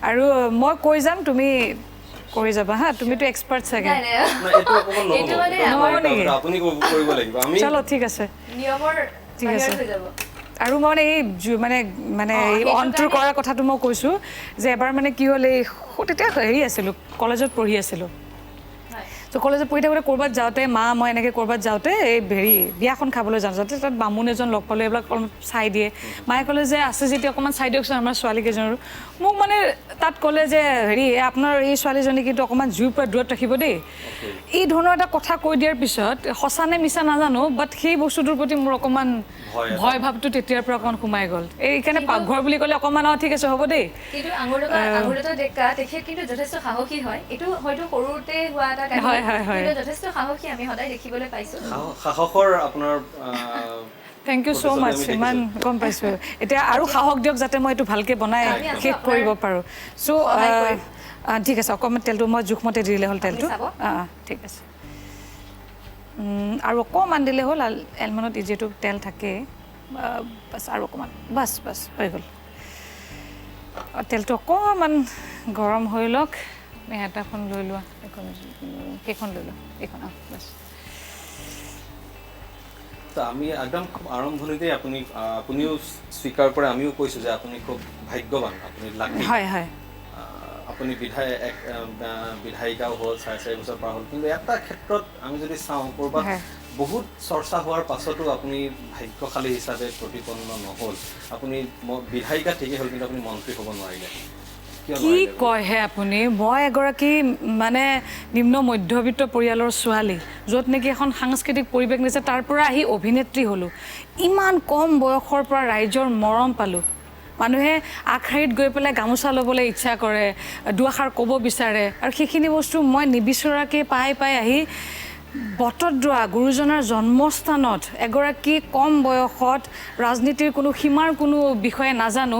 আৰু মই কৈ যাম তুমি কৰি যাবা হা তুমিতো এক্সপাৰ্ট চাগে চলো ঠিক আছে আৰু মই মানে এই মানে এই অন্তৰ কৰাৰ কথাটো মই কৈছোঁ যে এবাৰ মানে কি হ'ল এই তেতিয়া হেৰি আছিলোঁ কলেজত পঢ়ি আছিলোঁ তো কলেজত পঢ়ি থাকোঁতে ক'ৰবাত যাওঁতে মই এনেকৈ ক'ৰবাত যাওঁতে এই হেৰি বিয়াখন খাবলৈ যাওঁ যাতে তাত বামুণ এজন লগ পালোঁ এইবিলাক অলপ চাই দিয়ে মায়ে ক'লে যে আছে যেতিয়া অকণমান চাই দিয়কচোন আমাৰ ছোৱালীকেইজনৰ মোক মানে তাত ক'লে যে হেৰি আপোনাৰ এই ছোৱালীজনী কিন্তু অকণমান জুইৰ পৰা দূৰত ৰাখিব দেই এই ধৰণৰ এটা কথা কৈ দিয়াৰ পিছত সঁচা নে মিছা নাজানো বাট সেই বস্তুটোৰ প্ৰতি মোৰ অকণমান ভয় ভাৱটো তেতিয়াৰ পৰা অকণমান সোমাই গ'ল এইকাৰণে পাকঘৰ বুলি ক'লে অকণমান ঠিক আছে হ'ব দেই কিন্তু আঙুৰলতা ডেকা তেখেত কিন্তু যথেষ্ট সাহসী হয় এইটো হয়তো সৰুতে হোৱা এটা কিন্তু যথেষ্ট সাহসী আমি সদায় দেখিবলৈ পাইছোঁ সাহসৰ আপোনাৰ থেংক ইউ ছ' মাছ ইমান গম পাইছোঁ এতিয়া আৰু সাহস দিয়ক যাতে মই এইটো ভালকৈ বনাই শেষ কৰিব পাৰোঁ চ' ঠিক আছে অকণমান তেলটো মই জোখমতে দিলে হ'ল তেলটো ঠিক আছে আৰু অকণমান দিলে হ'ল এলমণ্ডত যিহেতু তেল থাকে বাছ আৰু অকণমান বাছ হৈ গ'ল তেলটো অকণমান গৰম হৈ লওক মেহেতাখন লৈ লোৱা কেইখন লৈ লোৱা এইখন বাছ আমি একদম আৰম্ভণিতে আপুনিও স্বীকাৰ কৰে আমিও কৈছোঁ যে আপুনি খুব ভাগ্যৱান আপুনি লাকি হয় আপুনি বিধায়িকাও হ'ল 4.5 বছৰ পাৰ হ'ল কিন্তু এটা ক্ষেত্ৰত আমি যদি চাওঁ ক'ৰবাত বহুত চৰ্চা হোৱাৰ পাছতো আপুনি ভাগ্যশালী হিচাপে প্ৰতিপন্ন নহ'ল আপুনি বিধায়িকা ঠিকেই হ'ল কিন্তু আপুনি মন্ত্ৰী হ'ব নোৱাৰিলে কি কয়হে আপুনি মই এগৰাকী মানে নিম্ন মধ্যবিত্ত পৰিয়ালৰ ছোৱালী য'ত নেকি এখন সাংস্কৃতিক পৰিৱেশ নিছে তাৰ পৰা আহি অভিনেত্ৰী হ'লোঁ ইমান কম বয়সৰ পৰা ৰাইজৰ মৰম পালোঁ মানুহে আগশাৰীত গৈ পেলাই গামোচা ল'বলৈ ইচ্ছা কৰে দুআষাৰ ক'ব বিচাৰে আৰু সেইখিনি বস্তু মই নিবিচৰাকৈ পাই আহি বটদ্ৰৱা গুৰুজনাৰ জন্মস্থানত এগৰাকী কম বয়সত ৰাজনীতিৰ কোনো সীমাৰ কোনো বিষয়ে নাজানো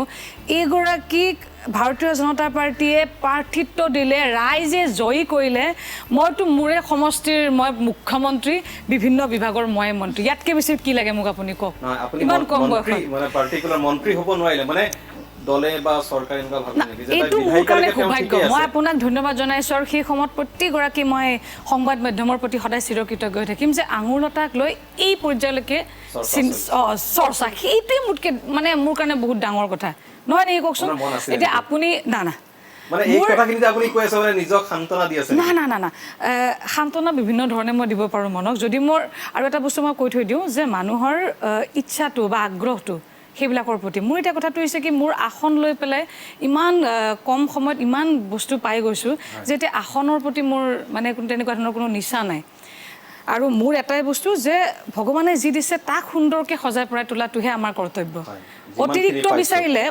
এইগৰাকীক ভাৰতীয় জনতা পাৰ্টীয়ে প্ৰাৰ্থিত্ব দিলে ৰাইজে জয়ী কৰিলে মইতো মোৰে সমষ্টিৰ মই মুখ্যমন্ত্ৰী বিভিন্ন বিভাগৰ মই মন্ত্ৰী ইয়াতকৈ বেছি কি লাগে মোক আপুনি কওক ইমান কম বয়সত মানে পাৰ্টিকুলাৰ মন্ত্ৰী হ'ব নোৱাৰিলে মানে দলে বা চৰকাৰে এনেকুৱা ভাবে নেকি যে এইটো মোৰ কাৰণে সৌভাগ্য মই আপোনাক ধন্যবাদ জনাইছোঁ আৰু সেই সময়ত প্ৰতিগৰাকী মই সংবাদ মাধ্যমৰ প্ৰতি সদায় চিৰকৃতজ্ঞ হৈ থাকিম যে আঙুৰলতাক লৈ এই পৰ্যায়লৈকে চৰ্চা সেইটোৱে মোতকৈ মানে মোৰ কাৰণে বহুত ডাঙৰ কথা নহয় নেকি কওকচোন এতিয়া আপুনি না মানে এই কথাখিনি যে আপুনি কৈ আছে মানে নিজক সান্তনা দি আছে না সান্তনা বিভিন্ন ধৰণে মই দিব পাৰোঁ মনক যদি মোৰ আৰু এটা বস্তু মই কৈ থৈ দিওঁ যে মানুহৰ ইচ্ছাটো বা আগ্ৰহটো সেইবিলাকৰ প্ৰতি মোৰ এতিয়া কথাটো হৈছে কি মোৰ আসন লৈ পেলাই ইমান কম সময়ত ইমান বস্তু পাই গৈছোঁ যে এতিয়া আসনৰ প্ৰতি মোৰ মানে তেনেকুৱা ধৰণৰ কোনো নিচা নাই আৰু মোৰ এটাই বস্তু যে ভগৱানে যি দিছে তাক সুন্দৰকৈ সজাই পৰাই তোলাটোহে আমাৰ কৰ্তব্য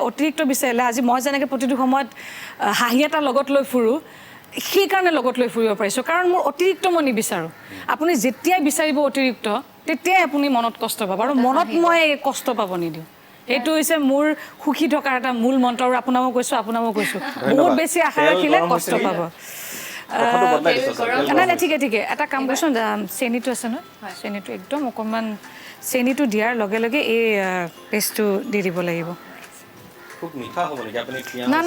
অতিৰিক্ত বিচাৰিলে আজি মই যেনেকৈ প্ৰতিটো সময়ত হাঁহি এটা লগত লৈ ফুৰোঁ সেইকাৰণে লগত লৈ ফুৰিব পাৰিছোঁ কাৰণ মোৰ অতিৰিক্ত মই নিবিচাৰোঁ আপুনি যেতিয়াই বিচাৰিব অতিৰিক্ত তেতিয়াই আপুনি মনত কষ্ট পাব আৰু মনত মই কষ্ট পাব নিদিওঁ এইটো হৈছে মোৰ সুখী থকাৰ এটা মূল মন্ত্ৰ আৰু আপোনাকো কৈছোঁ বহুত বেছি আশা ৰাখিলে কষ্ট পাব নাই ঠিকে এটা কাম কৰিছোঁ চেনিটো আছে নহয় চেনিটো একদম অকণমান চেনিটো দিয়াৰ লগে লগে এই পেষ্টটো দি দিব লাগিব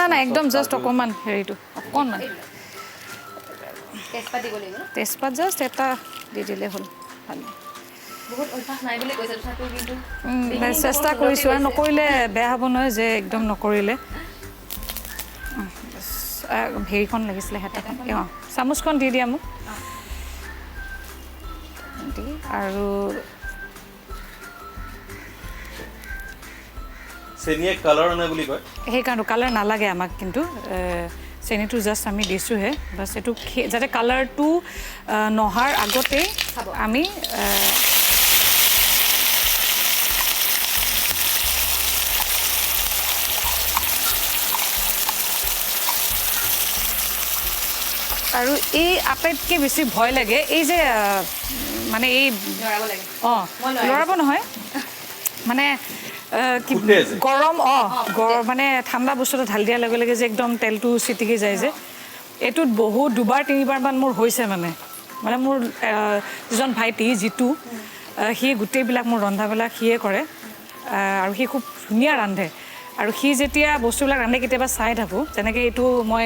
না একদম জাষ্ট অকণমান হেৰিটো অকণমান তেজপাত জাষ্ট এটা দি দিলে হ'ল চেষ্টা কৰিছোঁ আৰু নকৰিলে বেয়া হ'ব নহয় যে একদম নকৰিলে হেৰিখন লাগিছিলে হেতাখন চামুচখন দি দিয়া মোক আৰু সেইকাৰণে কালাৰ নালাগে আমাক কিন্তু চেনিটো জাষ্ট আমি দিছোঁহে বাছ এইটো যাতে কালাৰটো নহাৰ আগতেই আমি আৰু এই আটাইতকৈ বেছি ভয় লাগে এই যে মানে এই লৰাব নহয় মানে গৰম মানে ঠাণ্ডা বস্তুটো ঢালি দিয়াৰ লগে লগে যে একদম তেলটো চিটিকি যায় যে এইটোত বহুত দুবাৰ তিনিবাৰমান মোৰ হৈছে মানে মোৰ যিজন ভাইটি যিটো সি গোটেইবিলাক মোৰ ৰন্ধাবিলাক সিয়ে কৰে আৰু সি খুব ধুনীয়া ৰান্ধে আৰু সি যেতিয়া বস্তুবিলাক ৰান্ধে কেতিয়াবা চাই থাকোঁ যেনেকৈ এইটো মই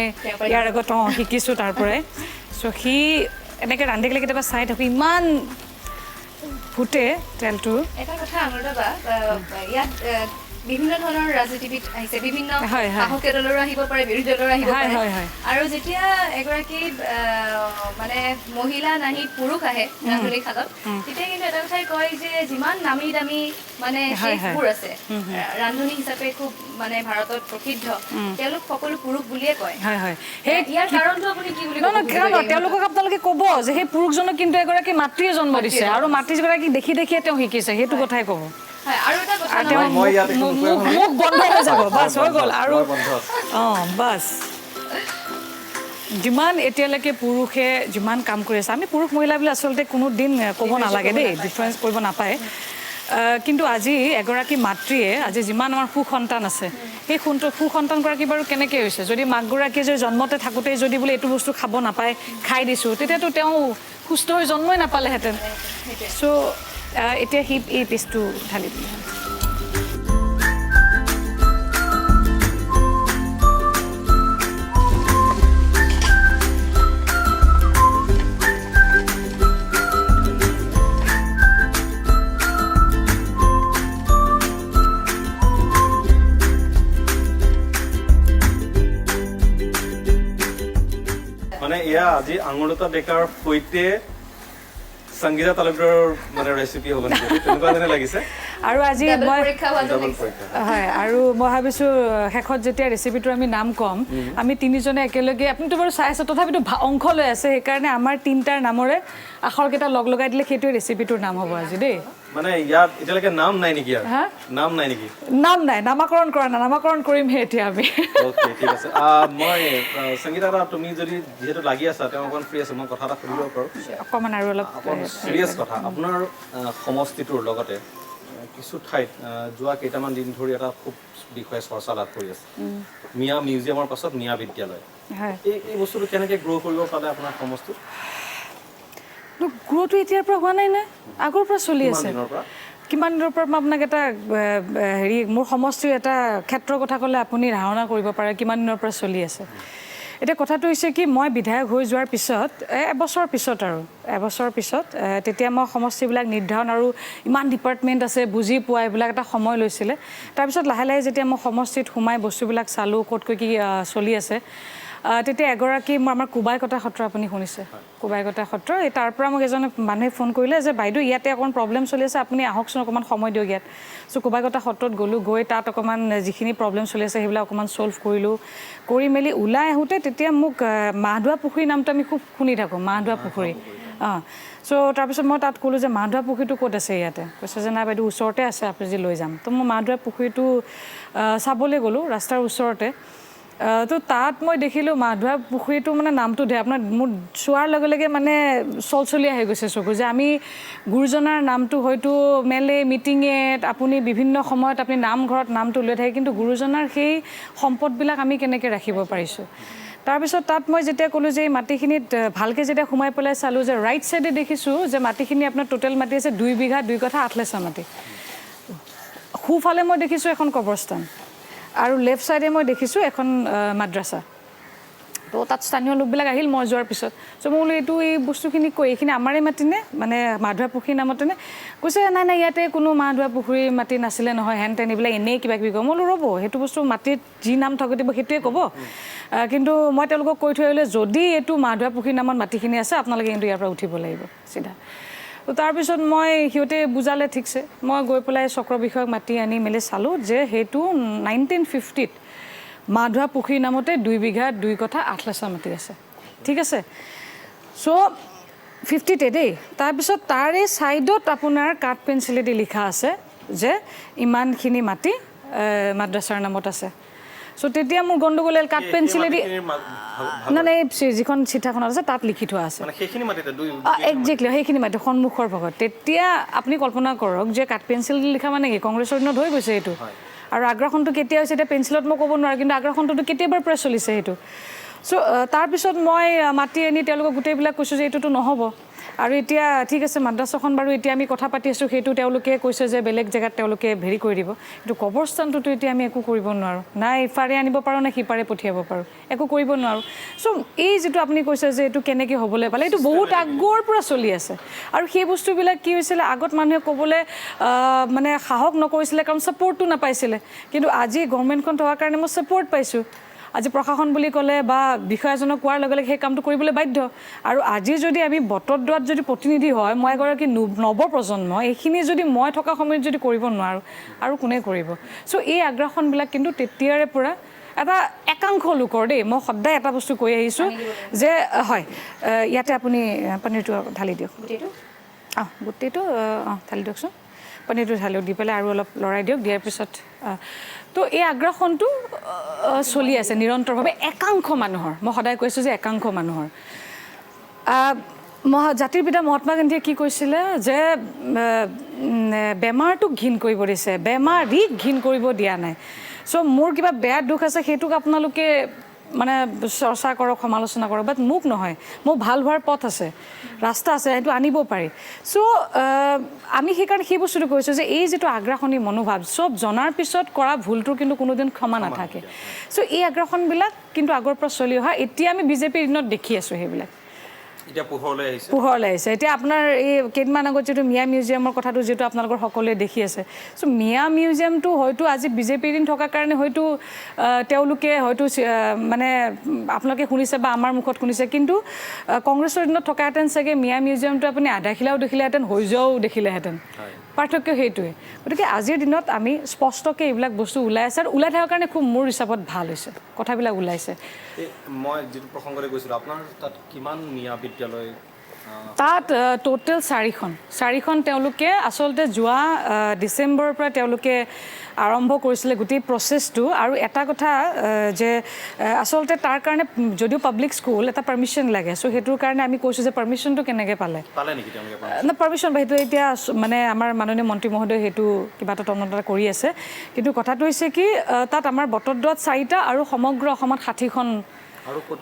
ইয়াৰ আগত শিকিছোঁ তাৰ পৰাই চ' সি এনেকৈ ৰান্ধি গ'লে কেতিয়াবা চাই থাকোঁ ইমান ফুটে তেলটো এটা কথা আঙুৰবা ইয়াত বিভিন্ন ধৰণৰ ৰাজনীতিবিদ আহিছে বিভিন্ন শাসক দলৰো আহিব পাৰে বিৰোধী দলৰো আহিব পাৰে আৰু যেতিয়া এগৰাকী মানে মহিলা নাহি পুৰুষ আহে ৰান্ধনি শালত তেতিয়া কিন্তু এটা কথাই কয় যে যিমান নামী দামী মানে শেফবোৰ আছে ৰান্ধনি হিচাপে খুব মানে ভাৰতত প্ৰসিদ্ধ তেওঁলোক সকলো পুৰুষ বুলিয়ে কয় ইয়াৰ কাৰণটো আপুনি কি বুলি তেওঁলোকক আপোনালোকে ক'ব যে সেই পুৰুষজনক কিন্তু এগৰাকী মাতৃয়ে জন্ম দিছে আৰু মাতৃগৰাকীক দেখি দেখিয়ে তেওঁ শিকিছে সেইটো কথাই ক'ব মুখ বন্ধ হৈ যাব বাছ হৈ গ'ল আৰু বাছ যিমান এতিয়ালৈকে পুৰুষে যিমান কাম কৰি আছে আমি পুৰুষ মহিলা বুলি আচলতে কোনো দিন ক'ব নালাগে দেই ডিফাৰেঞ্চ কৰিব নাপায় কিন্তু আজি এগৰাকী মাতৃয়ে আজি যিমান আমাৰ সুসন্তান আছে সেই সুসন্তানগৰাকী বাৰু কেনেকৈ হৈছে যদি মাকগৰাকীয়ে যদি জন্মতে থাকোঁতেই যদি বোলে এইটো বস্তু খাব নাপায় খাই দিছোঁ তেতিয়াতো তেওঁ সুস্থ হৈ জন্মই নাপালেহেঁতেন চ' এতিয়া সি এই পেষ্টটো ঢালি দিলে মানে এয়া আজি আঙুৰতা ডেকাৰ সৈতে সংগীতা তালুকদাৰৰ মানে ৰেচিপি হ'ব নেকি তেনেকুৱা যেনে লাগিছে আৰু আজি হয় আৰু মই ভাবিছোঁ শেষত যেতিয়া ৰেচিপিটোৰ আমি নাম ক'ম আমি তিনিজনে একেলগে আপুনিতো বাৰু চাই আছে তথাপিতো অংশ লৈ আছে সেইকাৰণে আমাৰ তিনিটাৰ নামৰে আখৰকেইটা লগ লগাই দিলে সেইটোৱে ৰেচিপিটোৰ নাম হ'ব আজি দেই মানে ইয়াত এতিয়ালৈকে নাম নাই নেকি আৰু নাম নাই নেকি নাম নাই নামাকৰণ কৰা নাই নামাকৰণ কৰিমহে এতিয়া আমি অ'কে ঠিক আছে মই সংগীতা দা তুমি যদি যিহেতু লাগি আছা তেওঁ অকণ ফ্ৰী আছে মই কথা এটা সুধিব পাৰোঁ অকণমান আৰু অলপ চিৰিয়াছ কথা আপোনাৰ সমষ্টিটোৰ লগতে কিছু ঠাইত যোৱা কেইটামান দিন ধৰি এটা খুব বিষয়ে চৰ্চা লাভ কৰি আছে মিয়া মিউজিয়ামৰ পাছত মিয়া বিদ্যালয় এই বস্তুটো কেনেকৈ গ্ৰ' কৰিব পালে আপোনাৰ সমষ্টিত গ্ৰ'টো এতিয়াৰ পৰা হোৱা নাই নে আগৰ পৰা চলি আছে কিমান দিনৰ পৰা মই আপোনাক এটা হেৰি মোৰ সমষ্টিৰ এটা ক্ষেত্ৰৰ কথা ক'লে আপুনি ধাৰণা কৰিব পাৰে কিমান দিনৰ পৰা চলি আছে এতিয়া কথাটো হৈছে কি মই বিধায়ক হৈ যোৱাৰ পিছত এবছৰ পিছত তেতিয়া মই সমষ্টিবিলাক নিৰ্ধাৰণ আৰু ইমান ডিপাৰ্টমেণ্ট আছে বুজি পোৱা এইবিলাক এটা সময় লৈছিলে তাৰপিছত লাহে লাহে যেতিয়া মই সমষ্টিত সোমাই বস্তুবিলাক চালোঁ ক'তকৈ কি চলি আছে তেতিয়া এগৰাকী আমাৰ কোবাইকটা সত্ৰ আপুনি শুনিছে কোবাইকটা সত্ৰ এই তাৰ পৰা মোক এজনে মানুহে ফোন কৰিলে যে বাইদেউ ইয়াতে অকণমান প্ৰব্লেম চলি আছে আপুনি আহকচোন অকণমান সময় দিয়ক ইয়াত চ' কোবাইকটা সত্ৰত গ'লোঁ গৈ তাত অকণমান যিখিনি প্ৰব্লেম চলি আছে সেইবিলাক অকণমান ছল্ভ কৰিলোঁ কৰি মেলি ওলাই আহোঁতে তেতিয়া মোক মাহদোৱা পুখুৰী নামটো আমি খুব শুনি থাকোঁ মাহদোৱা পুখুৰী চ' তাৰপিছত মই তাত ক'লোঁ যে মাধৱা পুখুৰীটো ক'ত আছে ইয়াতে কৈছে যে নাই বাইদেউ ওচৰতে আছে আপুনি যি লৈ যাম তো মই মাধৱা পুখুৰীটো চাবলৈ গ'লোঁ ৰাস্তাৰ ওচৰতে তো তাত মই দেখিলোঁ মাধৱা পুখুৰীটো মানে নামটো ধৰে আপোনাৰ মোৰ চোৱাৰ লগে লগে মানে চলচলীয়া হৈ গৈছে চকু যে আমি গুৰুজনাৰ নামটো হয়তো মেলে মিটিঙে আপুনি বিভিন্ন সময়ত আপুনি নামঘৰত নামটো লৈ থাকে কিন্তু গুৰুজনাৰ সেই সম্পদবিলাক আমি কেনেকৈ ৰাখিব পাৰিছোঁ তাৰপিছত তাত মই যেতিয়া ক'লোঁ যে এই মাটিখিনিত ভালকৈ যেতিয়া সোমাই পেলাই চালোঁ যে ৰাইট ছাইডে দেখিছোঁ যে মাটিখিনি আপোনাৰ টোটেল মাটি আছে 2 বিঘা 2 কঠা 8 লেচা মাটি সোঁফালে মই দেখিছোঁ এখন কবৰস্থান আৰু লেফ্ট ছাইডে মই দেখিছোঁ এখন মাদ্ৰাছা তো তাত স্থানীয় লোকবিলাক আহিল মই যোৱাৰ পিছত চ' মই বোলো এইটো এই বস্তুখিনি কৈ এইখিনি আমাৰে মাটিনে মানে মাধৱা পুখুৰী নামতেনে কৈছে নাই নাই ইয়াতে কোনো মাধৱা পুখুৰী মাটি নাছিলে নহয় হেন তেন এইবিলাক এনেই কিবা কিবি কয় মই বোলো ৰ'ব সেইটো বস্তু মাটিত যি নাম থকে দিব সেইটোৱে ক'ব কিন্তু মই তেওঁলোকক কৈ থৈ আহিলে যদি এইটো মাধৱা পুখুৰীৰ নামত মাটিখিনি আছে আপোনালোকে কিন্তু ইয়াৰ পৰা উঠিব লাগিব চিধা তো তাৰপিছত মই সিহঁতে বুজালে ঠিকছে মই গৈ পেলাই চক্ৰ বিষয়ক মাতি আনি মেলি চালোঁ যে সেইটো 1950ত মাধৱা পুখুৰীৰ নামতে 2 বিঘা 2 কঠা 8 লেচা মাটি আছে ঠিক আছে চ' 50তে দেই তাৰপিছত তাৰে ছাইডত আপোনাৰ কাঠ পেঞ্চিলেদি লিখা আছে যে ইমানখিনি মাটি মাদ্ৰাছাৰ নামত আছে চ' তেতিয়া মোৰ গণ্ডগোল কাঠ পেঞ্চিলেদি নাই যিখন চিঠাখনত আছে তাত লিখি থোৱা আছে একজেক্টলি সেইখিনি মাটি সন্মুখৰ ভাগত তেতিয়া আপুনি কল্পনা কৰক যে কাঠ পেঞ্চিল লিখা মানে কি কংগ্ৰেছৰ দিনত হৈ গৈছে এইটো আৰু আগ্ৰাসনটো কেতিয়া হৈছে এতিয়া পেঞ্চিলত মই ক'ব নোৱাৰোঁ কিন্তু আগ্ৰাসনটোতো কেতিয়াবাৰ পৰা চলিছে সেইটো চ' তাৰপিছত মই মাতি আনি তেওঁলোকক গোটেইবিলাক কৈছোঁ যে এইটোতো নহ'ব আৰু এতিয়া ঠিক আছে মাদ্ৰাছাখন বাৰু এতিয়া আমি কথা পাতি আছোঁ সেইটো তেওঁলোকে কৈছে যে বেলেগ জেগাত তেওঁলোকে হেৰি কৰি দিব কিন্তু কবৰস্থানটোতো এতিয়া আমি একো কৰিব নোৱাৰোঁ নাই ইফাৰে আনিব পাৰোঁ নে সিপাৰে পঠিয়াব পাৰোঁ একো কৰিব নোৱাৰোঁ চ' এই যিটো আপুনি কৈছে যে এইটো কেনেকৈ হ'বলৈ পালে এইটো বহুত আগৰ পৰা চলি আছে আৰু সেই বস্তুবিলাক কি হৈছিলে আগত মানুহে ক'বলৈ মানে সাহস নকৰিছিলে কাৰণ ছাপৰ্টটো নাপাইছিলে কিন্তু আজি গভৰ্ণমেণ্টখন থকাৰ কাৰণে মই ছাপৰ্ট পাইছোঁ আজি প্ৰশাসন বুলি ক'লে বা বিষয়াজনক কোৱাৰ লগে লগে সেই কামটো কৰিবলৈ বাধ্য আৰু আজি যদি আমি বটদ্ৰৱাত যদি প্ৰতিনিধি হয় মই এগৰাকী নৱপ্ৰজন্ম এইখিনি যদি মই থকা সময়ত যদি কৰিব নোৱাৰোঁ আৰু কোনে কৰিব চ' এই আগ্ৰাসনবিলাক কিন্তু তেতিয়াৰে পৰা এটা একাংশ লোকৰ দেই মই সদায় এটা বস্তু কৈ আহিছোঁ যে হয় ইয়াতে আপুনি পনীৰটো ঢালি দিয়ক গোটেইটো ঢালি দিয়কচোন পনীৰটো ঢালি দি পেলাই আৰু অলপ লৰাই দিয়ক দিয়াৰ পিছত তো এই আগ্ৰাসনটো চলি আছে নিৰন্তৰভাৱে একাংশ মানুহৰ মই সদায় কৈছোঁ যে একাংশ মানুহৰ জাতিৰ পিতা মহাত্মা গান্ধীয়ে কি কৈছিলে যে বেমাৰটোক ঘিণ কৰিব দিছে বেমাৰীক ঘিণ কৰিব দিয়া নাই চ' মোৰ কিবা বেয়া দুখ আছে সেইটোক আপোনালোকে মানে চৰ্চা কৰক সমালোচনা কৰক বাট মোক নহয় মোক ভাল হোৱাৰ পথ আছে ৰাস্তা আছে সেইটো আনিব পাৰি চ' আমি সেইকাৰণে সেই বস্তুটো কৈছোঁ যে এই যিটো আগ্ৰাসনী মনোভাৱ চব জনাৰ পিছত কৰা ভুলটোৰ কিন্তু কোনোদিন ক্ষমা নাথাকে চ' এই আগ্ৰাসনবিলাক কিন্তু আগৰ পৰা চলি অহা এতিয়া আমি বিজেপিৰ দিনত দেখি আছোঁ সেইবিলাক এতিয়া পোহৰলৈ আহিছে এতিয়া আপোনাৰ এই কেইদিনমান আগত যিটো মিয়া মিউজিয়ামৰ কথাটো যিটো আপোনালোকৰ সকলোৱে দেখি আছে চ' মিয়া মিউজিয়ামটো হয়তো আজি বিজেপিৰ দিন থকাৰ কাৰণে হয়তো তেওঁলোকে হয়তো মানে আপোনালোকে শুনিছে বা আমাৰ মুখত শুনিছে কিন্তু কংগ্ৰেছৰ দিনত থকাহেঁতেন চাগে মিয়া মিউজিয়ামটো আপুনি আধাখিলাও দেখিলেহেঁতেন হৈ যোৱাও দেখিলেহেঁতেন পাৰ্থক্য সেইটোৱে গতিকে আজিৰ দিনত আমি স্পষ্টকৈ এইবিলাক বস্তু ওলাই আছে আৰু ওলাই থকাৰ কাৰণে খুব মোৰ হিচাপত ভাল হৈছে কথাবিলাক ওলাইছে মই যিটো প্ৰসংগতে কৈছিলোঁ আপোনাৰ তাত কিমান মিয়া বিদ্যালয় তাত টোটেল 4খন তেওঁলোকে আচলতে যোৱা ডিচেম্বৰৰ পৰা তেওঁলোকে আৰম্ভ কৰিছিলে গোটেই প্ৰচেছটো আৰু এটা কথা যে আচলতে তাৰ কাৰণে যদিও পাব্লিক স্কুল এটা পাৰ্মিশ্যন লাগে চ' সেইটোৰ কাৰণে আমি কৈছোঁ যে পাৰ্মিশ্যনটো কেনেকৈ পালে নেকি তেওঁলোকে না পাৰ্মিশ্যন বা সেইটো এতিয়া মানে আমাৰ মাননীয় মন্ত্ৰী মহোদয়ে সেইটো কিবা এটা তদন্ত কৰি আছে কিন্তু কথাটো হৈছে কি তাত আমাৰ বটদ্ৰৱাত 4টা আৰু সমগ্ৰ অসমত 60খন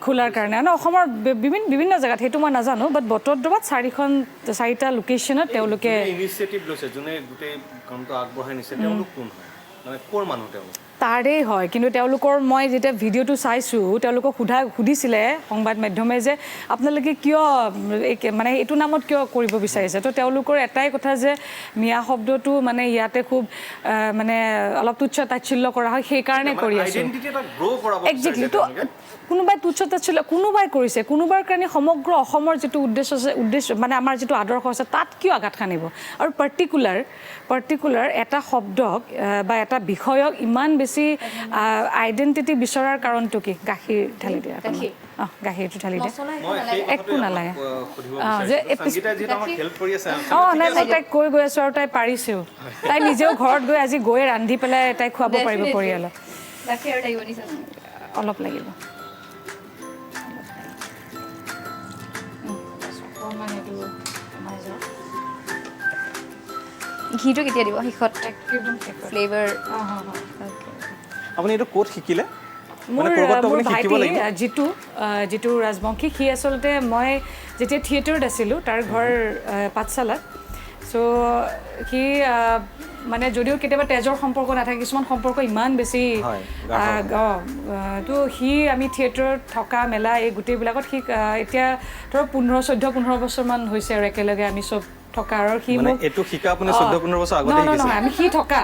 খোলাৰ কাৰণে অসমৰ বিভিন্ন জেগাত সেইটো মই নাজানো বাট বটদ্ৰৱাত 4টা লোকেশ্যনত তেওঁলোকে ইনিচিয়েটিভ লৈছে যোনে গোটেই কামটো আগবঢ়াই নিছে তেওঁলোক কোন হয় মানে ক'ৰ মানুহ তেওঁলোক তাৰেই হয় কিন্তু তেওঁলোকৰ মই যেতিয়া ভিডিঅ'টো চাইছোঁ তেওঁলোকক সুধিছিলে সংবাদ মাধ্যমে যে আপোনালোকে কিয় মানে এইটো নামত কিয় কৰিব বিচাৰিছে তো তেওঁলোকৰ এটাই কথা যে মিয়া শব্দটো মানে ইয়াতে খুব মানে অলপ তুচ্ছ তাচ্ছিল্য কৰা হয় সেইকাৰণে কৰি আছে একজেক্টলি তো কোনোবাই তুচ্ছ তাচ্ছিল্য কোনোবাই কৰিছে কোনোবাৰ কাৰণে সমগ্ৰ অসমৰ যিটো উদ্দেশ্য মানে আমাৰ যিটো আদৰ্শ আছে তাত কিয় আঘাত সানিব আৰু পাৰ্টিকুলাৰ এটা শব্দক বা এটা বিষয়ক ইমান বেছি বেছি আইডেণ্টিটি বিচৰাৰ কাৰণটো কি গাখীৰ ঢালি দিয়া গাখীৰটো ঢালি দিয়া একো নালাগে নাই মই তাইক কৈ গৈ আছোঁ আৰু তাই পাৰিছেও তাই নিজেও ঘৰত গৈ আজি গৈ ৰান্ধি পেলাই তাইক খুৱাব পাৰিব পৰিয়ালক অলপ লাগিব ঘিটো কেতিয়া দিব শেষত ফ্লেভাৰ আপুনি এইটো ক'ত শিকিলে মোৰ ভাইটি যিটো ৰাজবংশী সি আচলতে মই যেতিয়া থিয়েটাৰত আছিলোঁ তাৰ ঘৰ পাঠশালাত চ' সি মানে যদিও কেতিয়াবা তেজৰ সম্পৰ্ক নাথাকে কিছুমান সম্পৰ্ক ইমান বেছি তো সি আমি থিয়েটাৰত থকা মেলা এই গোটেইবিলাকত সি এতিয়া ধৰক 15-14 বছৰমান হৈছে আৰু একেলগে আমি চব থকা আৰু সি মোক এইটো শিকা আপুনি 14-15 বছৰ আগতে শিকিছে নহয় আমি সি থকা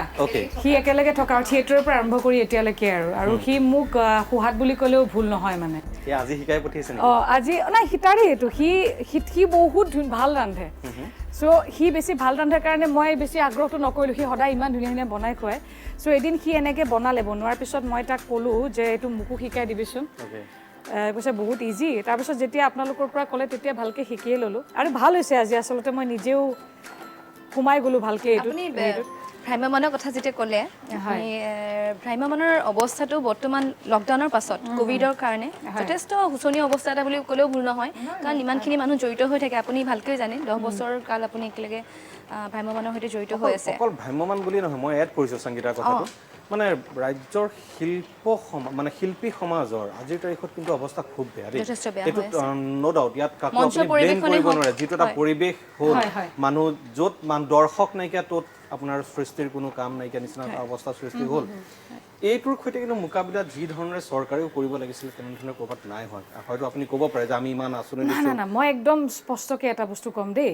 সি একেলগে থকা আৰু থিয়েটাৰৰ পৰা আৰম্ভ কৰি এতিয়ালৈকে আৰু সি মোক সুহাত বুলি ক'লেও ভুল নহয় মানে আজি শিকাই পঠিয়াইছে আজি নাই সিতাৰে এইটো সি বহুত ভাল ৰান্ধে চ' সি বেছি ভাল ৰান্ধাৰ কাৰণে মই বেছি আগ্ৰহটো নকৰিলোঁ সি সদায় ইমান ধুনীয়া ধুনীয়া বনাই খুৱায় চ' এদিন সি এনেকৈ বনোৱাৰ পিছত মই তাক ক'লোঁ যে এইটো মোকো শিকাই দিবিচোন কৈছে বহুত ইজি তাৰপিছত যেতিয়া আপোনালোকৰ পৰা ক'লে তেতিয়া ভালকৈ শিকিয়ে ল'লোঁ আৰু ভাল হৈছে আজি আচলতে মই নিজেও সোমাই গ'লোঁ ভালকৈ এইটো ভ্ৰাম্যমানৰ কথা যেতিয়া ক'লে ভ্ৰাম্যমানৰ অৱস্থাটো বৰ্তমান লকডাউনৰ পাছত কোভিডৰ কাৰণে যথেষ্ট শোচনীয় অৱস্থা এটা বুলি ক'লেও ভুল নহয় কাৰণ ইমানখিনি মানুহ জড়িত হৈ থাকে আপুনি ভালকৈ জানে 10 বছৰ কাল আপুনি একেলগে ভ্ৰাম্যমানৰ সৈতে জড়িত হৈ আছে অকল ভ্ৰাম্যমান বুলি নহয় মই এড কৰিছোঁ সংগীতাৰ কথাটো মানে ৰাজ্যৰ শিল্পী সমাজৰ আজিৰ তাৰিখত কিন্তু অৱস্থা খুব বেয়া দেই এইটো নো ডাউট ইয়াত কাকো আপুনি ব্লেম কৰিব নোৱাৰে যিটো এটা পৰিৱেশ হ'ল মানুহ য'ত দৰ্শক নাইকিয়া ত'ত আপোনাৰ সৃষ্টিৰ কোনো কাম নাইকিয়া নিচিনা এটা অৱস্থা সৃষ্টি হ'ল এইটোৰ সৈতে কিন্তু মোকাবিলা যি ধৰণে চৰকাৰেও কৰিব লাগিছিল তেনেধৰণে ক'ৰবাত নাই হয় হয়তো আপুনি ক'ব পাৰে যে আমি ইমান আঁচনি দিছোঁ না মই একদম স্পষ্টকৈ এটা বস্তু ক'ম দেই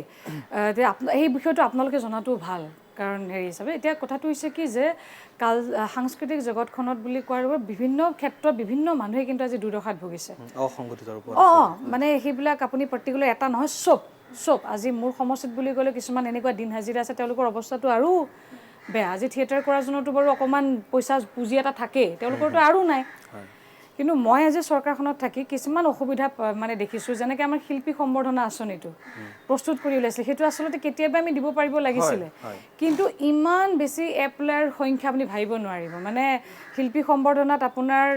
যে এই বিষয়টো আপোনালোকে জনাটো ভাল কাৰণ হেৰি হিচাপে এতিয়া কথাটো হৈছে কি যে সাংস্কৃতিক জগতখনত বুলি কোৱাৰ বিভিন্ন ক্ষেত্ৰত বিভিন্ন মানুহে কিন্তু আজি দুৰ্দশাত ভুগিছে অসংগঠিতৰ ওপৰত মানে সেইবিলাক আপুনি পাৰ্টিকুলাৰ এটা নহয় চব আজি মোৰ সমষ্টিত বুলি ক'লে কিছুমান এনেকুৱা দিন হাজিৰা আছে তেওঁলোকৰ অৱস্থাটো আৰু বেয়া আজি থিয়েটাৰ কৰাজনতো বাৰু অকণমান পইচা পুঁজি এটা থাকে তেওঁলোকৰতো আৰু নাই কিন্তু মই আজি চৰকাৰখনত থাকি কিছুমান অসুবিধা মানে দেখিছোঁ যেনেকৈ আমাৰ শিল্পী সম্বৰ্ধনা আঁচনিটো প্ৰস্তুত কৰি ওলাইছিলে সেইটো আচলতে কেতিয়াবা আমি দিব পাৰিব লাগিছিলে কিন্তু ইমান বেছি এপ্লাইৰ সংখ্যা আপুনি ভাবিব নোৱাৰিব মানে শিল্পী সম্বৰ্ধনাত আপোনাৰ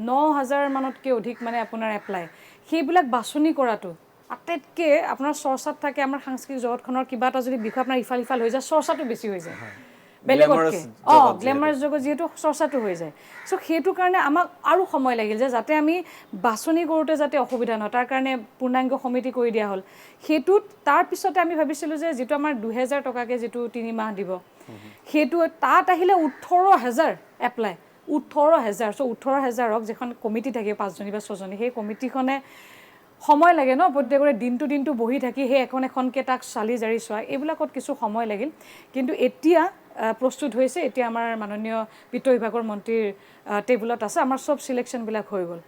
9,000 মানতকৈ অধিক মানে আপোনাৰ এপ্লাই সেইবিলাক বাছনি কৰাটো আটাইতকৈ আপোনাৰ চৰ্চাত থাকে আমাৰ সাংস্কৃতিক জগতখনৰ কিবা এটা যদি বিষয় আপোনাৰ ইফাল হৈ যায় চৰ্চাটো বেছি হৈ যায় বেলেগতকৈ গ্লেমাৰাছ জগত যিহেতু চৰ্চাটো হৈ যায় চ' সেইটো কাৰণে আমাক আৰু সময় লাগিল যে যাতে আমি বাছনি কৰোঁতে যাতে অসুবিধা নহয় তাৰ কাৰণে পূৰ্ণাংগ সমিতি কৰি দিয়া হ'ল সেইটোত তাৰপিছতে আমি ভাবিছিলোঁ যে যিটো আমাৰ 2,000 টকাকৈ যিটো 3 মাহ দিব সেইটো তাত আহিলে 18,000 এপ্লাই 18,000 চ' 18,000ক যিখন কমিটি থাকে 5জনী বা 6জনী সেই কমিটিখনে সময় লাগে ন প্ৰত্যেকৰে দিনটো বহি থাকি সেই এখনকৈ তাক চালি জাৰি চোৱা এইবিলাকত কিছু সময় লাগিল কিন্তু এতিয়া প্ৰস্তুত হৈছে এতিয়া আমাৰ মাননীয় বিত্ত বিভাগৰ মন্ত্ৰীৰ টেবুলত আছে আমাৰ চব সিলেকশ্যনবিলাক হৈ গ'ল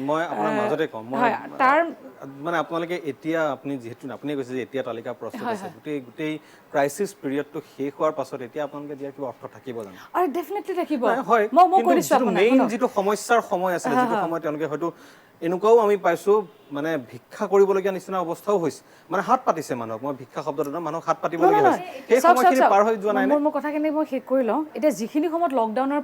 মই আপোনাৰ মাজতে কম মই তাৰ মানে আপোনালোকে এতিয়া আপুনি যিহেতু আপুনি কৈছে যে এতিয়া তালিকা প্ৰস্তুত আছে গোটেই ক্ৰাইচিছ পিৰিয়ডটো শেষ হোৱাৰ পাছত এতিয়া আপোনালোকে দিয়াৰ কিবা অৰ্থ থাকিব জানো আৰু ডেফিনেটলি থাকিব মই কৰিছোঁ আপোনাক মেইন যিটো সমস্যাৰ সময় আছিলে যিটো সময় তেওঁলোকে হয়তো এনেকুৱাও আমি পাইছোঁ মানে ভিক্ষা কৰিবলগীয়া নিচিনা অৱস্থাও হৈছে মানে হাত পাতিছে মানুহক মই ভিক্ষা শব্দটো নহয় মানুহক হাত পাতিবলগীয়া হৈছে সেই সময়খিনি পাৰ হৈ যোৱা নাই মোৰ কথাখিনি মই শেষ কৰি লওঁ এতিয়া যিখিনি সময়ত লকডাউনৰ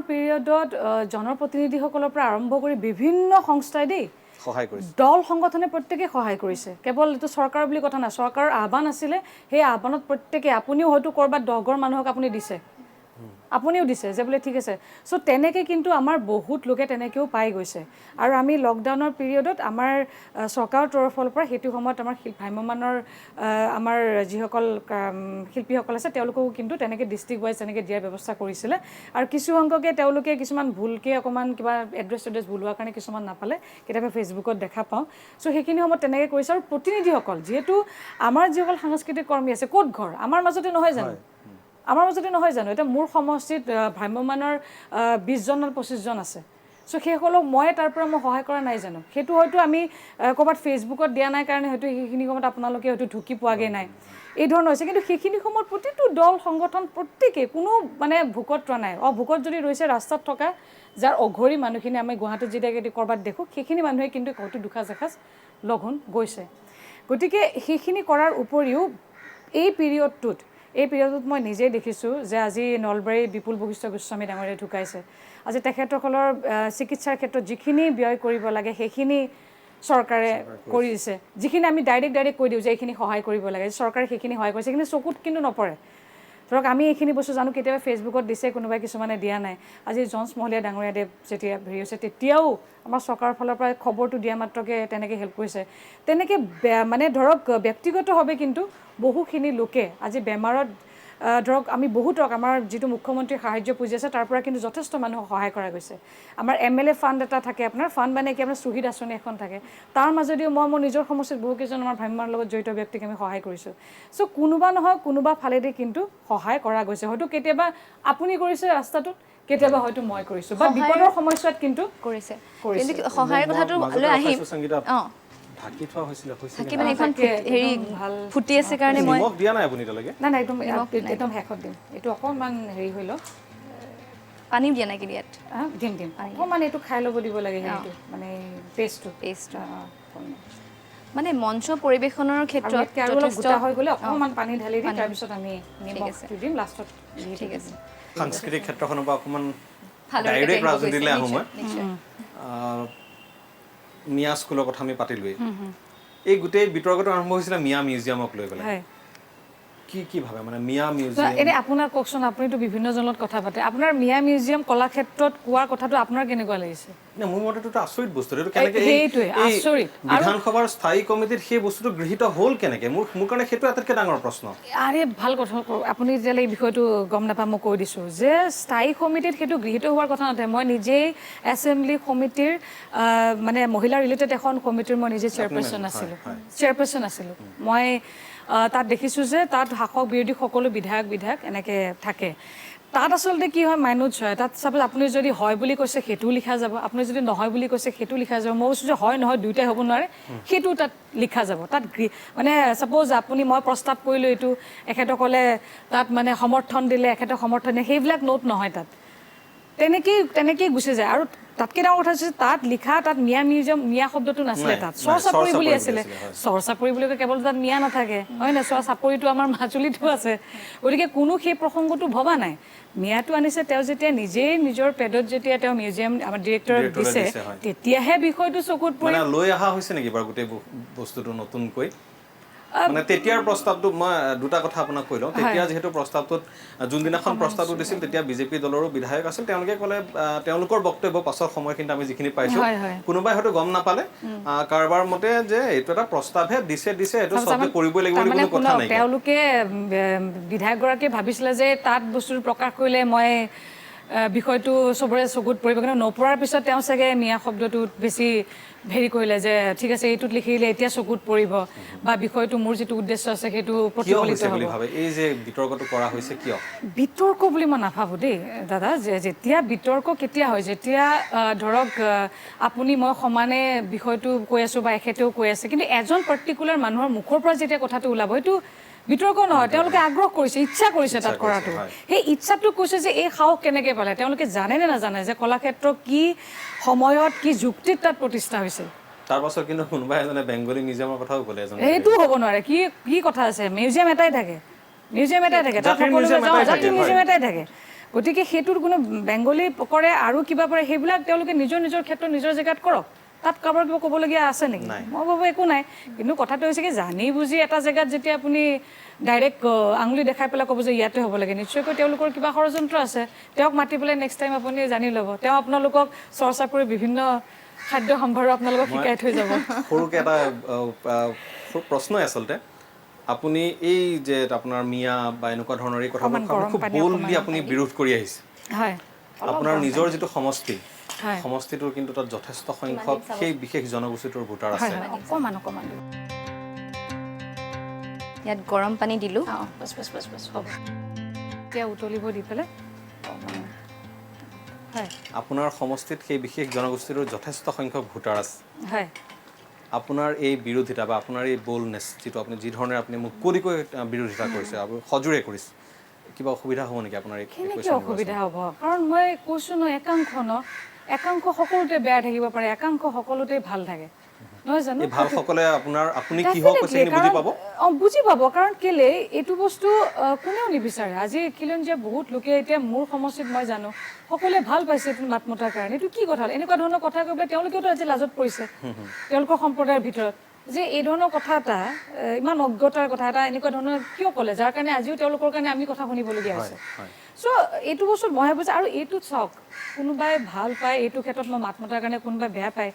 পিৰিয়ডত জনপ্ৰতিনিধিসকলৰ পৰা আৰম্ভ কৰি বিভিন্ন সংস্থাই দেই সহায় কৰিছে দল সংগঠনে প্ৰত্যেকে সহায় কৰিছে কেৱল এইটো চৰকাৰ বুলি কথা নাই চৰকাৰৰ আহ্বান আছিলে সেই আহ্বানত প্ৰত্যেকে আপুনিও হয়তো ক'ৰবাত 10 ঘৰ মানুহক আপুনি দিছে আপুনিও দিছে যে বোলে ঠিক আছে চ' তেনেকৈ কিন্তু আমাৰ বহুত লোকে তেনেকৈও পাই গৈছে আৰু আমি লকডাউনৰ পিৰিয়ডত আমাৰ চৰকাৰৰ তৰফৰ পৰা সেইটো সময়ত আমাৰ ভ্ৰাম্যমানৰ আমাৰ যিসকল শিল্পীসকল আছে তেওঁলোকেও কিন্তু তেনেকৈ ডিষ্ট্ৰিক্ট ৱাইজ তেনেকৈ দিয়াৰ ব্যৱস্থা কৰিছিলে আৰু কিছু সংখ্যকে তেওঁলোকে কিছুমান ভুলকৈ অকণমান কিবা এড্ৰেছ ভুল হোৱাৰ কাৰণে কিছুমান নাপালে কেতিয়াবা ফেচবুকত দেখা পাওঁ চ' সেইখিনি সময়ত তেনেকৈ কৰিছে আৰু প্ৰতিনিধিসকল যিহেতু আমাৰ যিসকল সাংস্কৃতিক কৰ্মী আছে ক'ত ঘৰ আমাৰ মাজতে নহয় জানো এতিয়া মোৰ সমষ্টিত ভ্ৰাম্যমানৰ 20জন আৰু 25জন আছে চ' চ' সেইসকলক মই তাৰ পৰা মই সহায় কৰা নাই জানো সেইটো হয়তো আমি ক'ৰবাত ফেচবুকত দিয়া নাই কাৰণে হয়তো সেইখিনি সময়ত আপোনালোকে হয়তো ঢুকি পোৱাগৈ নাই এই ধৰণৰ হৈছে কিন্তু সেইখিনি সময়ত প্ৰতিটো দল সংগঠন প্ৰত্যেকে কোনো মানে ভোকত ৰোৱা নাই ভোকত যদি ৰৈছে ৰাস্তাত থকা যাৰ অঘৰী মানুহখিনি আমি গুৱাহাটীত যেতিয়া ক'ৰবাত দেখোঁ সেইখিনি মানুহে কিন্তু হয়তো দুসাঁজ এসাঁজ লঘোণ গৈছে গতিকে সেইখিনি কৰাৰ উপৰিও এই পিৰিয়ডটোত মই নিজেই দেখিছোঁ যে আজি নলবাৰীৰ বিপুল বশিষ্ঠ গোস্বামী ডাঙৰীয়াই ঢুকাইছে আজি তেখেতসকলৰ চিকিৎসাৰ ক্ষেত্ৰত যিখিনি ব্যয় কৰিব লাগে সেইখিনি চৰকাৰে কৰিছে যিখিনি আমি ডাইৰেক্ট কৈ দিওঁ যে এইখিনি সহায় কৰিব লাগে চৰকাৰে সেইখিনি সহায় কৰিছে সেইখিনি চকুত কিন্তু নপৰে ধৰক আমি এইখিনি বস্তু জানো কেতিয়াবা ফেচবুকত দিছে কোনোবাই কিছুমানে দিয়া নাই আজি জনছ মহলীয়া ডাঙৰীয়াদেৱ যেতিয়া হেৰি হৈছে তেতিয়াও আমাৰ চৰকাৰৰ ফালৰ পৰা খবৰটো দিয়া মাত্ৰকে তেনেকৈ হেল্প কৰিছে তেনেকৈ মানে ধৰক ব্যক্তিগতভাৱে কিন্তু বহুখিনি লোকে আজি বেমাৰত ধৰক আমি বহুতক আমাৰ যিটো মুখ্যমন্ত্ৰীৰ সাহায্য পুঁজি আছে তাৰ পৰা কিন্তু যথেষ্ট মানুহক সহায় কৰা গৈছে আমাৰ MLA ফাণ্ড এটা থাকে আপোনাৰ ফাণ্ড মানে কি আপোনাৰ শ্বহীদ আঁচনি এখন থাকে তাৰ মাজেদিও মই মোৰ নিজৰ সমষ্টিত বহুকেইজন আমাৰ ভ্ৰাম্যমাণৰ লগত জড়িত ব্যক্তিক আমি সহায় কৰিছোঁ চ' কোনোবা নহয় কোনোবা ফালেদি কিন্তু সহায় কৰা গৈছে হয়তো কেতিয়াবা আপুনি কৰিছে ৰাস্তাটোত কেতিয়াবা হয়তো মই কৰিছোঁ বা বিপদৰ সময়ছোৱাত কিন্তু কৰিছে কিন্তু সহায়ৰ কথাটো লৈ আহিম ঢাকি থোৱা হৈছিল থাকি মানে এখন হেৰি ফুটি আছে কাৰণে মই নিমখ দিয়া নাই আপুনি এতিয়ালৈকে নাই একদম শেষত দিম এইটো অকণমান হেৰি হৈ লওক পানী দিয়া নাই ইয়াত দিম অকণমান এইটো খাই ল'ব দিব লাগে সেইটো মানে পেষ্টটো মানে মঞ্চ পৰিৱেশনৰ ক্ষেত্ৰত আৰু অলপ গোটা হৈ গ'লে অকণমান পানী ঢালি দিম তাৰপিছত আমি নিমখটো দিম লাষ্টত ঠিক আছে সাংস্কৃতিক ক্ষেত্ৰখনৰ পৰা অকণমান ডাইৰেক্ট ৰাজনীতিলৈ আহোঁ মই মিয়া স্কুলৰ কথা আমি পাতিলোৱেই এই গোটেই বিতৰ্কটো আৰম্ভ হৈছিলে মিয়া মিউজিয়ামক লৈ পেলাই কি ভাবে মানে মিয়া মিউজিয়াম এনে আপোনাৰ কওকচোন আপুনিতো বিভিন্ন জনত কথা পাতে আপোনাৰ মিয়া মিউজিয়াম কলাক্ষেত্ৰত কোৱাৰ কথাটো আপোনাৰ কেনেকুৱা লাগিছে না মোৰ মতেতো আচৰিত বস্তু এইটো কেনেকৈ এইটোৱে আচৰিত বিধানসভাৰ স্থায়ী কমিটিত সেই বস্তুটো গৃহীত হ'ল কেনেকৈ মোৰ কাৰণে সেইটো আটাইতকৈ ডাঙৰ প্ৰশ্ন আৰে ভাল কথা আপুনি যেতিয়ালৈ এই বিষয়টো গম নাপায় মই কৈ দিছোঁ যে স্থায়ী সমিতিত সেইটো গৃহীত হোৱাৰ কথা নাথাকে মই নিজেই এছেম্বলি সমিতিৰ মানে মহিলা ৰিলেটেড এখন কমিটিৰ মই নিজে চেয়াৰপাৰ্চন আছিলোঁ মই তাত দেখিছোঁ যে তাত শাসক বিৰোধী সকলো বিধায়ক এনেকৈ থাকে তাত আচলতে কি হয় মাইনুজ হয় তাত চাপ'জ আপুনি যদি হয় বুলি কৈছে সেইটোও লিখা যাব আপুনি যদি নহয় বুলি কৈছে সেইটো লিখা যাব মই কৈছোঁ যে হয় নহয় দুয়োটাই হ'ব নোৱাৰে সেইটো তাত লিখা যাব তাত মানে চাপ'জ মই প্ৰস্তাৱ কৰিলোঁ এইটো এখেতসকলে তাত মানে সমৰ্থন দিলে এখেতক সমৰ্থন দিয়ে সেইবিলাক নোট নহয় তাত তেনেকেই গুচি যায় আৰু তাতকৈ ডাঙৰ কথা হৈছে তাত লিখা তাত মিয়া শব্দটো নাছিলে তাত চৰ চাপৰি বুলি আছিলে চৰ চাপৰি বুলি কৈ কেৱল তাত মিয়া নাথাকে হয় নাই চৰ চাপৰিটো আমাৰ মাজুলীতো আছে গতিকে কোনো সেই প্ৰসংগটো ভবা নাই মিয়াটো আনিছে তেওঁ যেতিয়া নিজেই নিজৰ পেডত যেতিয়া তেওঁ মিউজিয়াম আমাৰ ডিৰেক্টৰক দিছে তেতিয়াহে বিষয়টো চকুত পৰে লৈ অহা হৈছে নেকি বাৰু গোটেই বস্তুটো নতুনকৈ মানে তেতিয়াৰ প্ৰস্তাৱটো মই দুটা কথা আপোনাক কৈ লওঁ তেতিয়া যেহেতু প্ৰস্তাৱটোত যোনদিনাখন প্ৰস্তাৱটো দিছিল তেতিয়া বিজেপি দলৰো বিধায়ক আছিল তেওঁলোকে ক'লে তেওঁলোকৰ বক্তব্য পাছৰ সময়খিনিত আমি যিখিনি পাইছোঁ কোনোবাই হয়তো গম নাপালে কাৰোবাৰ মতে যে এইটো এটা প্ৰস্তাৱহে দিছে এইটো চবে কৰিবই লাগিব বুলি কোনো কথা নাই তেওঁলোকে বিধায়কগৰাকীয়ে ভাবিছিলে যে তাত বস্তুটো প্ৰকাশ কৰিলে মই বিষয়টো চবৰে চকুত পৰিব কিন্তু নপৰাৰ পিছত তেওঁ চাগে মিয়া শব্দটোত বেছি হেৰি কৰিলে যে ঠিক আছে এইটোত লিখিলে এতিয়া চকুত পৰিব বা বিষয়টো মোৰ যিটো উদ্দেশ্য আছে সেইটো প্ৰতিফলিত হ'ব এই যে বিতৰ্কটো কৰা হৈছে কিয় বিতৰ্ক বুলি মই নাভাবোঁ দেই দাদা যে যেতিয়া বিতৰ্ক কেতিয়া হয় যেতিয়া ধৰক আপুনি মই সমানে বিষয়টো কৈ আছোঁ বা এখেতেও কৈ আছে কিন্তু এজন পাৰ্টিকুলাৰ মানুহৰ মুখৰ পৰা যেতিয়া কথাটো ওলাব সেইটো বিতৰ্ক নহয় তেওঁলোকে আগ্ৰহ কৰিছে ইচ্ছা কৰিছে তাত কৰাটো সেই ইচ্ছাটো কৈছে যে এই সাহস কেনেকৈ পালে তেওঁলোকে জানে নে নাজানে যে কলাক্ষেত্ৰ কি সময়ত কি যুক্তিত তাত প্ৰতিষ্ঠা হৈছিল তাৰ পাছত কিন্তু কোনোবাই এজনে বেংগলী মিউজিয়ামৰ কথাও ক'লে সেইটো হ'ব নোৱাৰে কি কথা আছে মিউজিয়াম এটাই থাকে তাত জাতিৰ মিউজিয়াম এটাই থাকে গতিকে সেইটোৰ কোনো বেংগলী কৰে আৰু কিবা কৰে সেইবিলাক তেওঁলোকে নিজৰ ক্ষেত্ৰত নিজৰ জেগাত কৰক তাত কাৰোবাৰ কিবা ক'বলগীয়া আছে নেকি মই ভাবোঁ একো নাই কিন্তু কথাটো হৈছে কি জানি বুজি এটা জেগাত যেতিয়া আপুনি ডাইৰেক্ট আঙুলি দেখাই পেলাই ক'ব যে ইয়াতে হ'ব লাগে নিশ্চয়কৈ তেওঁলোকৰ কিবা ষড়যন্ত্ৰ আছে তেওঁক মাতি পেলাই নেক্সট টাইম আপুনি জানি ল'ব তেওঁ আপোনালোকক চৰ্চা কৰি বিভিন্ন খাদ্য সম্ভাৰো আপোনালোকক শিকাই থৈ যাব সৰুকৈ এটা প্ৰশ্নই আচলতে আপুনি এই যে আপোনাৰ মিয়া বা এনেকুৱা ধৰণৰ এই কথাবোৰ খুব বল্ডলি আপুনি বিৰোধ কৰি আহিছে হয় আপোনাৰ নিজৰ যিটো সমষ্টিটোৰ কিন্তু তাত যথেষ্ট সংখ্যক সেই বিশেষ জনগোষ্ঠীটোৰ ভোটাৰ আছে অকণমান ইয়াত গৰম পানী দিলোঁ হ'ব এতিয়া উতলিব দি পেলাই হয় আপোনাৰ সমষ্টিত সেই বিশেষ জনগোষ্ঠীৰ যথেষ্ট সংখ্যক ভোটাৰ আছে হয় আপোনাৰ এই বিৰোধিতা বা আপোনাৰ এই বোলনেছ যিটো আপুনি যি ধৰণে আপুনি মুকলিকৈ বিৰোধিতা কৰিছে আৰু সজোৰে কৰিছে কিবা অসুবিধা হ'ব নেকি আপোনাৰ এই কেনেকৈ অসুবিধা হ'ব কাৰণ মই কৈছোঁ ন একাংশ সকলোতে বেয়া থাকিব পাৰে একাংশ সকলোতে ভাল থাকে নহয় জানো এই ভালসকলে আপোনাৰ আপুনি কিহক কৈছে বুজি পাব বুজি পাব কাৰণ কেলে এইটো বস্তু কোনেও নিবিচাৰে আজি খিলঞ্জীয়া বহুত লোকে এতিয়া মোৰ সমষ্টিত মই জানো সকলোৱে ভাল পাইছে এইটো মাত মতাৰ কাৰণে এইটো কি কথা এনেকুৱা ধৰণৰ কথা কৈ পেলাই তেওঁলোকেওতো আজি লাজত পৰিছে তেওঁলোকৰ সম্প্ৰদায়ৰ ভিতৰত যে এই ধৰণৰ কথা এটা ইমান অজ্ঞতাৰ কথা এটা এনেকুৱা ধৰণৰ কিয় ক'লে যাৰ কাৰণে আজিও তেওঁলোকৰ কাৰণে আমি কথা শুনিবলগীয়া হৈছে চ' এইটো বস্তু মই ভাবোঁ যে আৰু এইটোত চাওক কোনোবাই ভাল পায় এইটো ক্ষেত্ৰত মই মাত মতাৰ কাৰণে কোনোবাই বেয়া পায়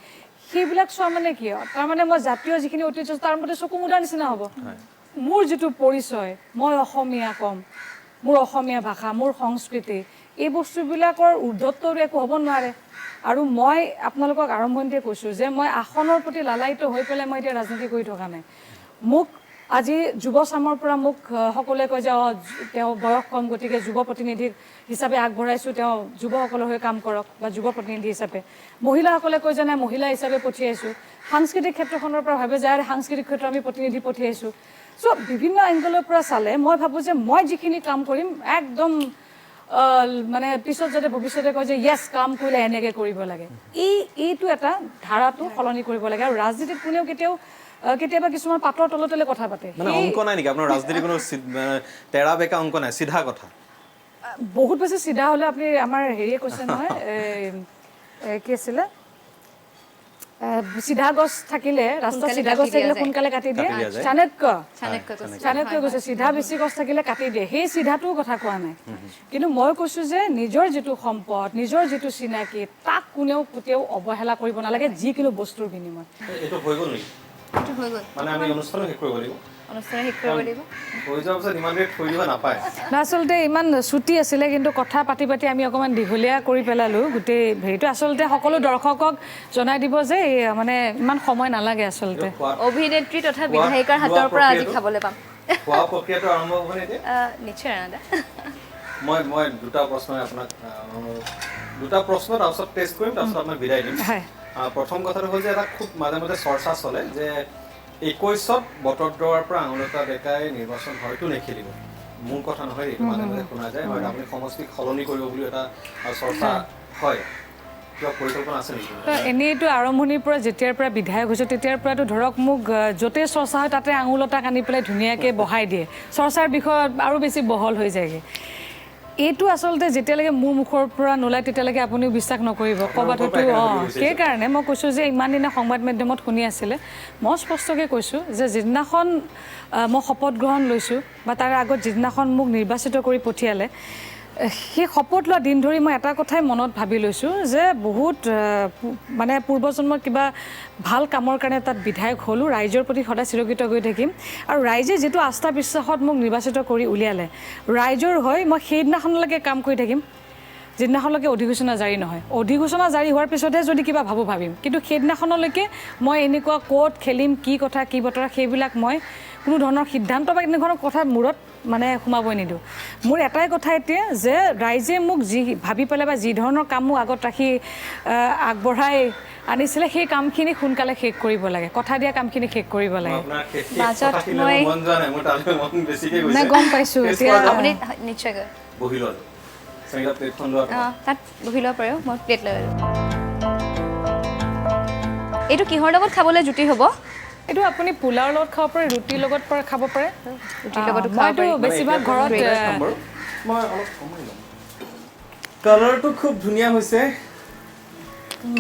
সেইবিলাক চোৱা মানে কি তাৰমানে মই জাতীয় যিখিনি ঐতিহ্য তাৰ মতে চকু মুদাৰ নিচিনা হ'ব মোৰ যিটো পৰিচয় মই অসমীয়া ক'ম মোৰ অসমীয়া ভাষা মোৰ সংস্কৃতি এই বস্তুবিলাকৰ ঊৰ্ধত্ব একো হ'ব নোৱাৰে আৰু মই আপোনালোকক আৰম্ভণিতে কৈছোঁ যে মই আসনৰ প্ৰতি লালায়িত হৈ পেলাই মই এতিয়া ৰাজনীতি কৰি থকা নাই মোক আজি যুৱচামৰ পৰা মোক সকলোৱে কয় যে তেওঁ বয়স কম গতিকে যুৱ প্ৰতিনিধি হিচাপে আগবঢ়াইছোঁ তেওঁ যুৱসকলৰ হৈ কাম কৰক বা যুৱ প্ৰতিনিধি হিচাপে মহিলাসকলে কয় যে নাই মহিলা হিচাপে পঠিয়াইছোঁ সাংস্কৃতিক ক্ষেত্ৰখনৰ পৰা ভাবে যে সাংস্কৃতিক ক্ষেত্ৰত আমি প্ৰতিনিধি পঠিয়াইছোঁ চ' বিভিন্ন এংগলৰ পৰা চালে মই ভাবোঁ যে মই যিখিনি কাম কৰিম একদম মানে পিছত যাতে ভৱিষ্যতে কয় যে য়েছ কাম কৰিলে এনেকৈ কৰিব লাগে এইটো এটা ধাৰাটো সলনি কৰিব লাগে আৰু ৰাজনীতিত কোনেও কেতিয়াবা কিছুমান পাতৰ তলতলে কথা পাতে মানে অংক নাই নেকি আপোনাৰ ৰাজনীতি কোনো তেৰা বেকা অংক নাই সিধা কথা বহুত বেছি সিধা হ'লে আপুনি আমাৰ হেৰিয়ে কৈছে নহয় কি আছিলে সিধা গছ থাকিলে ৰাস্তা সিধা গছ থাকিলে সোনকালে কাটি দিয়ে চাণক্য কৈছে সিধা বেছি গছ থাকিলে কাটি দিয়ে সেই সিধাটোৰ কথা কোৱা নাই কিন্তু মই কৈছোঁ যে নিজৰ যিটো সম্পদ নিজৰ যিটো চিনাকি তাক কোনেও কেতিয়াও অৱহেলা কৰিব নালাগে যিকোনো বস্তুৰ বিনিময়ত এইটো হৈ গ'ল নেকি এইটো হৈ গ'ল মানে আমি অনুষ্ঠান শেষ কৰিব লাগিব অনুষ্ঠান শেষ কৰিব লাগিব হৈ যোৱাৰ পিছত ইমান দেৰি থৈ দিব নাপায় আচলতে ইমান ছুটি আছিলে কিন্তু কথা পাতি আমি অকণমান দীঘলীয়া কৰি পেলালোঁ গোটেই হেৰিটো আচলতে সকলো দৰ্শকক জনাই দিব যে মানে ইমান সময় নালাগে আচলতে অভিনেত্ৰী তথা বিধায়িকাৰ হাতৰ পৰা আজি খাবলৈ পাম খোৱা প্ৰক্ৰিয়াটো আৰম্ভ হ'ব নে এতিয়া নিশ্চয় ৰাণা মই দুটা প্ৰশ্ন আপোনাক দুটা প্ৰশ্ন তাৰপিছত টেষ্ট কৰিম তাৰপিছত আপোনাক বিদায় দিম প্ৰথম কথাটো হ'ল যে এটা খুব মাজে মাজে চৰ্চা চলে যে 21ত বটদ্ৰৱাৰ পৰা আঙুলতা ডেকাই নিৰ্বাচন হয়তো নেখেলিব মোৰ কথা নহয় এইটো মাজে মাজে শুনা যায় হয় আপুনি সমষ্টিক সলনি কৰিব বুলি এটা চৰ্চা হয় কিবা পৰিকল্পনা আছে নেকি এনেইতো আৰম্ভণিৰ পৰা যেতিয়াৰ পৰা বিধায়ক হৈছে তেতিয়াৰ পৰাতো ধৰক মোক য'তেই চৰ্চা হয় তাতে আঙুলতাক আনি পেলাই ধুনীয়াকৈ বহাই দিয়ে চৰ্চাৰ বিষয়ত আৰু বেছি বহল হৈ যায়গৈ এইটো আচলতে যেতিয়ালৈকে মোৰ মুখৰ পৰা নোলায় তেতিয়ালৈকে আপুনিও বিশ্বাস নকৰিব ক'ৰবাত হয়তো সেইকাৰণে মই কৈছোঁ যে ইমান দিনে সংবাদ মাধ্যমত শুনি আছিলে মই স্পষ্টকৈ কৈছোঁ যে যিদিনাখন মই শপত গ্ৰহণ লৈছোঁ বা তাৰ আগত যিদিনাখন মোক নিৰ্বাচিত কৰি পঠিয়ালে সেই শপত লোৱা দিন ধৰি মই এটা কথাই মনত ভাবি লৈছোঁ যে বহুত মানে পূৰ্বজন্মৰ কিবা ভাল কামৰ কাৰণে তাত বিধায়ক হ'লোঁ ৰাইজৰ প্ৰতি সদায় চিৰকৃত হৈ থাকিম আৰু ৰাইজে যিটো আস্থা বিশ্বাসত মোক নিৰ্বাচিত কৰি উলিয়ালে ৰাইজৰ হৈ মই সেইদিনাখনলৈকে কাম কৰি থাকিম যিদিনাখনলৈকে অধিসূচনা জাৰি নহয় অধিসূচনা জাৰি হোৱাৰ পিছতহে যদি কিবা ভাবিম কিন্তু সেইদিনাখনলৈকে মই এনেকুৱা ক'ত খেলিম কি কথা কি বতৰা সেইবিলাক মই কোনো ধৰণৰ সিদ্ধান্ত বা এনেধৰণৰ কথা মূৰত মানে সোমাবই নিদিওঁ মোৰ এটাই কথা এতিয়া যে ৰাইজে মোক যি ভাবি পেলাই বা যি ধৰণৰ কাম মোক আগত ৰাখি আগবঢ়াই আনিছিলে সেই কামখিনি সোনকালে শেষ কৰিব লাগে কথা দিয়া কামখিনি শেষ কৰিব লাগে মই গম পাইছোঁ আপুনি নিশ্চয় তাত বহি ল'ব পাৰিব মই প্লেট লৈ এইটো কিহৰ লগত খাবলৈ জুতি হ'ব এইটো আপুনি পোলাওৰ লগত খাব পাৰে ৰুটিৰ লগত খাব পাৰে মইতো বেছিভাগ ঘৰত কালাৰটো খুব ধুনীয়া হৈছে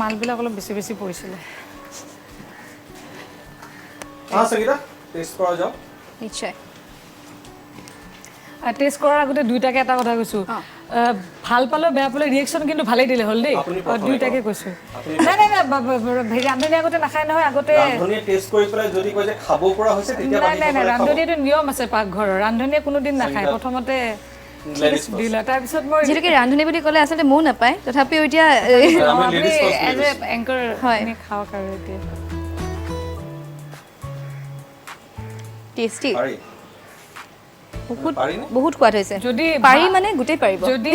মালবিলাক অলপ বেছি বেছি পৰিছিলে সংগীতা টেষ্ট কৰা যাওক নিশ্চয় টেষ্ট কৰাৰ আগতে দুইটাকে এটা কথা কৈছোঁ ভাল পালেও বেয়া পালেও ৰিয়েকশ্যন কিন্তু ভালেই দিলে হ'ল দেই দুইটাকে কৈছোঁ নাই নাই নাই ৰান্ধনি আগতে নাখায় নহয় আগতে নাই নাই ৰান্ধনিটো নিয়ম আছে পাকঘৰৰ ৰান্ধনিয়ে কোনোদিন নাখায় প্ৰথমতে দিলা তাৰপিছত মই যিহেতুকে ৰান্ধনি বুলি ক'লে আচলতে ময়ো নাপায় তথাপিও এতিয়া এজ এ এংকৰ হয় খাওক আৰু এতিয়া টেষ্টি বহুত বহুত সোৱাদ হৈছে যদি পাৰি মানে গোটেই পাৰিব যদি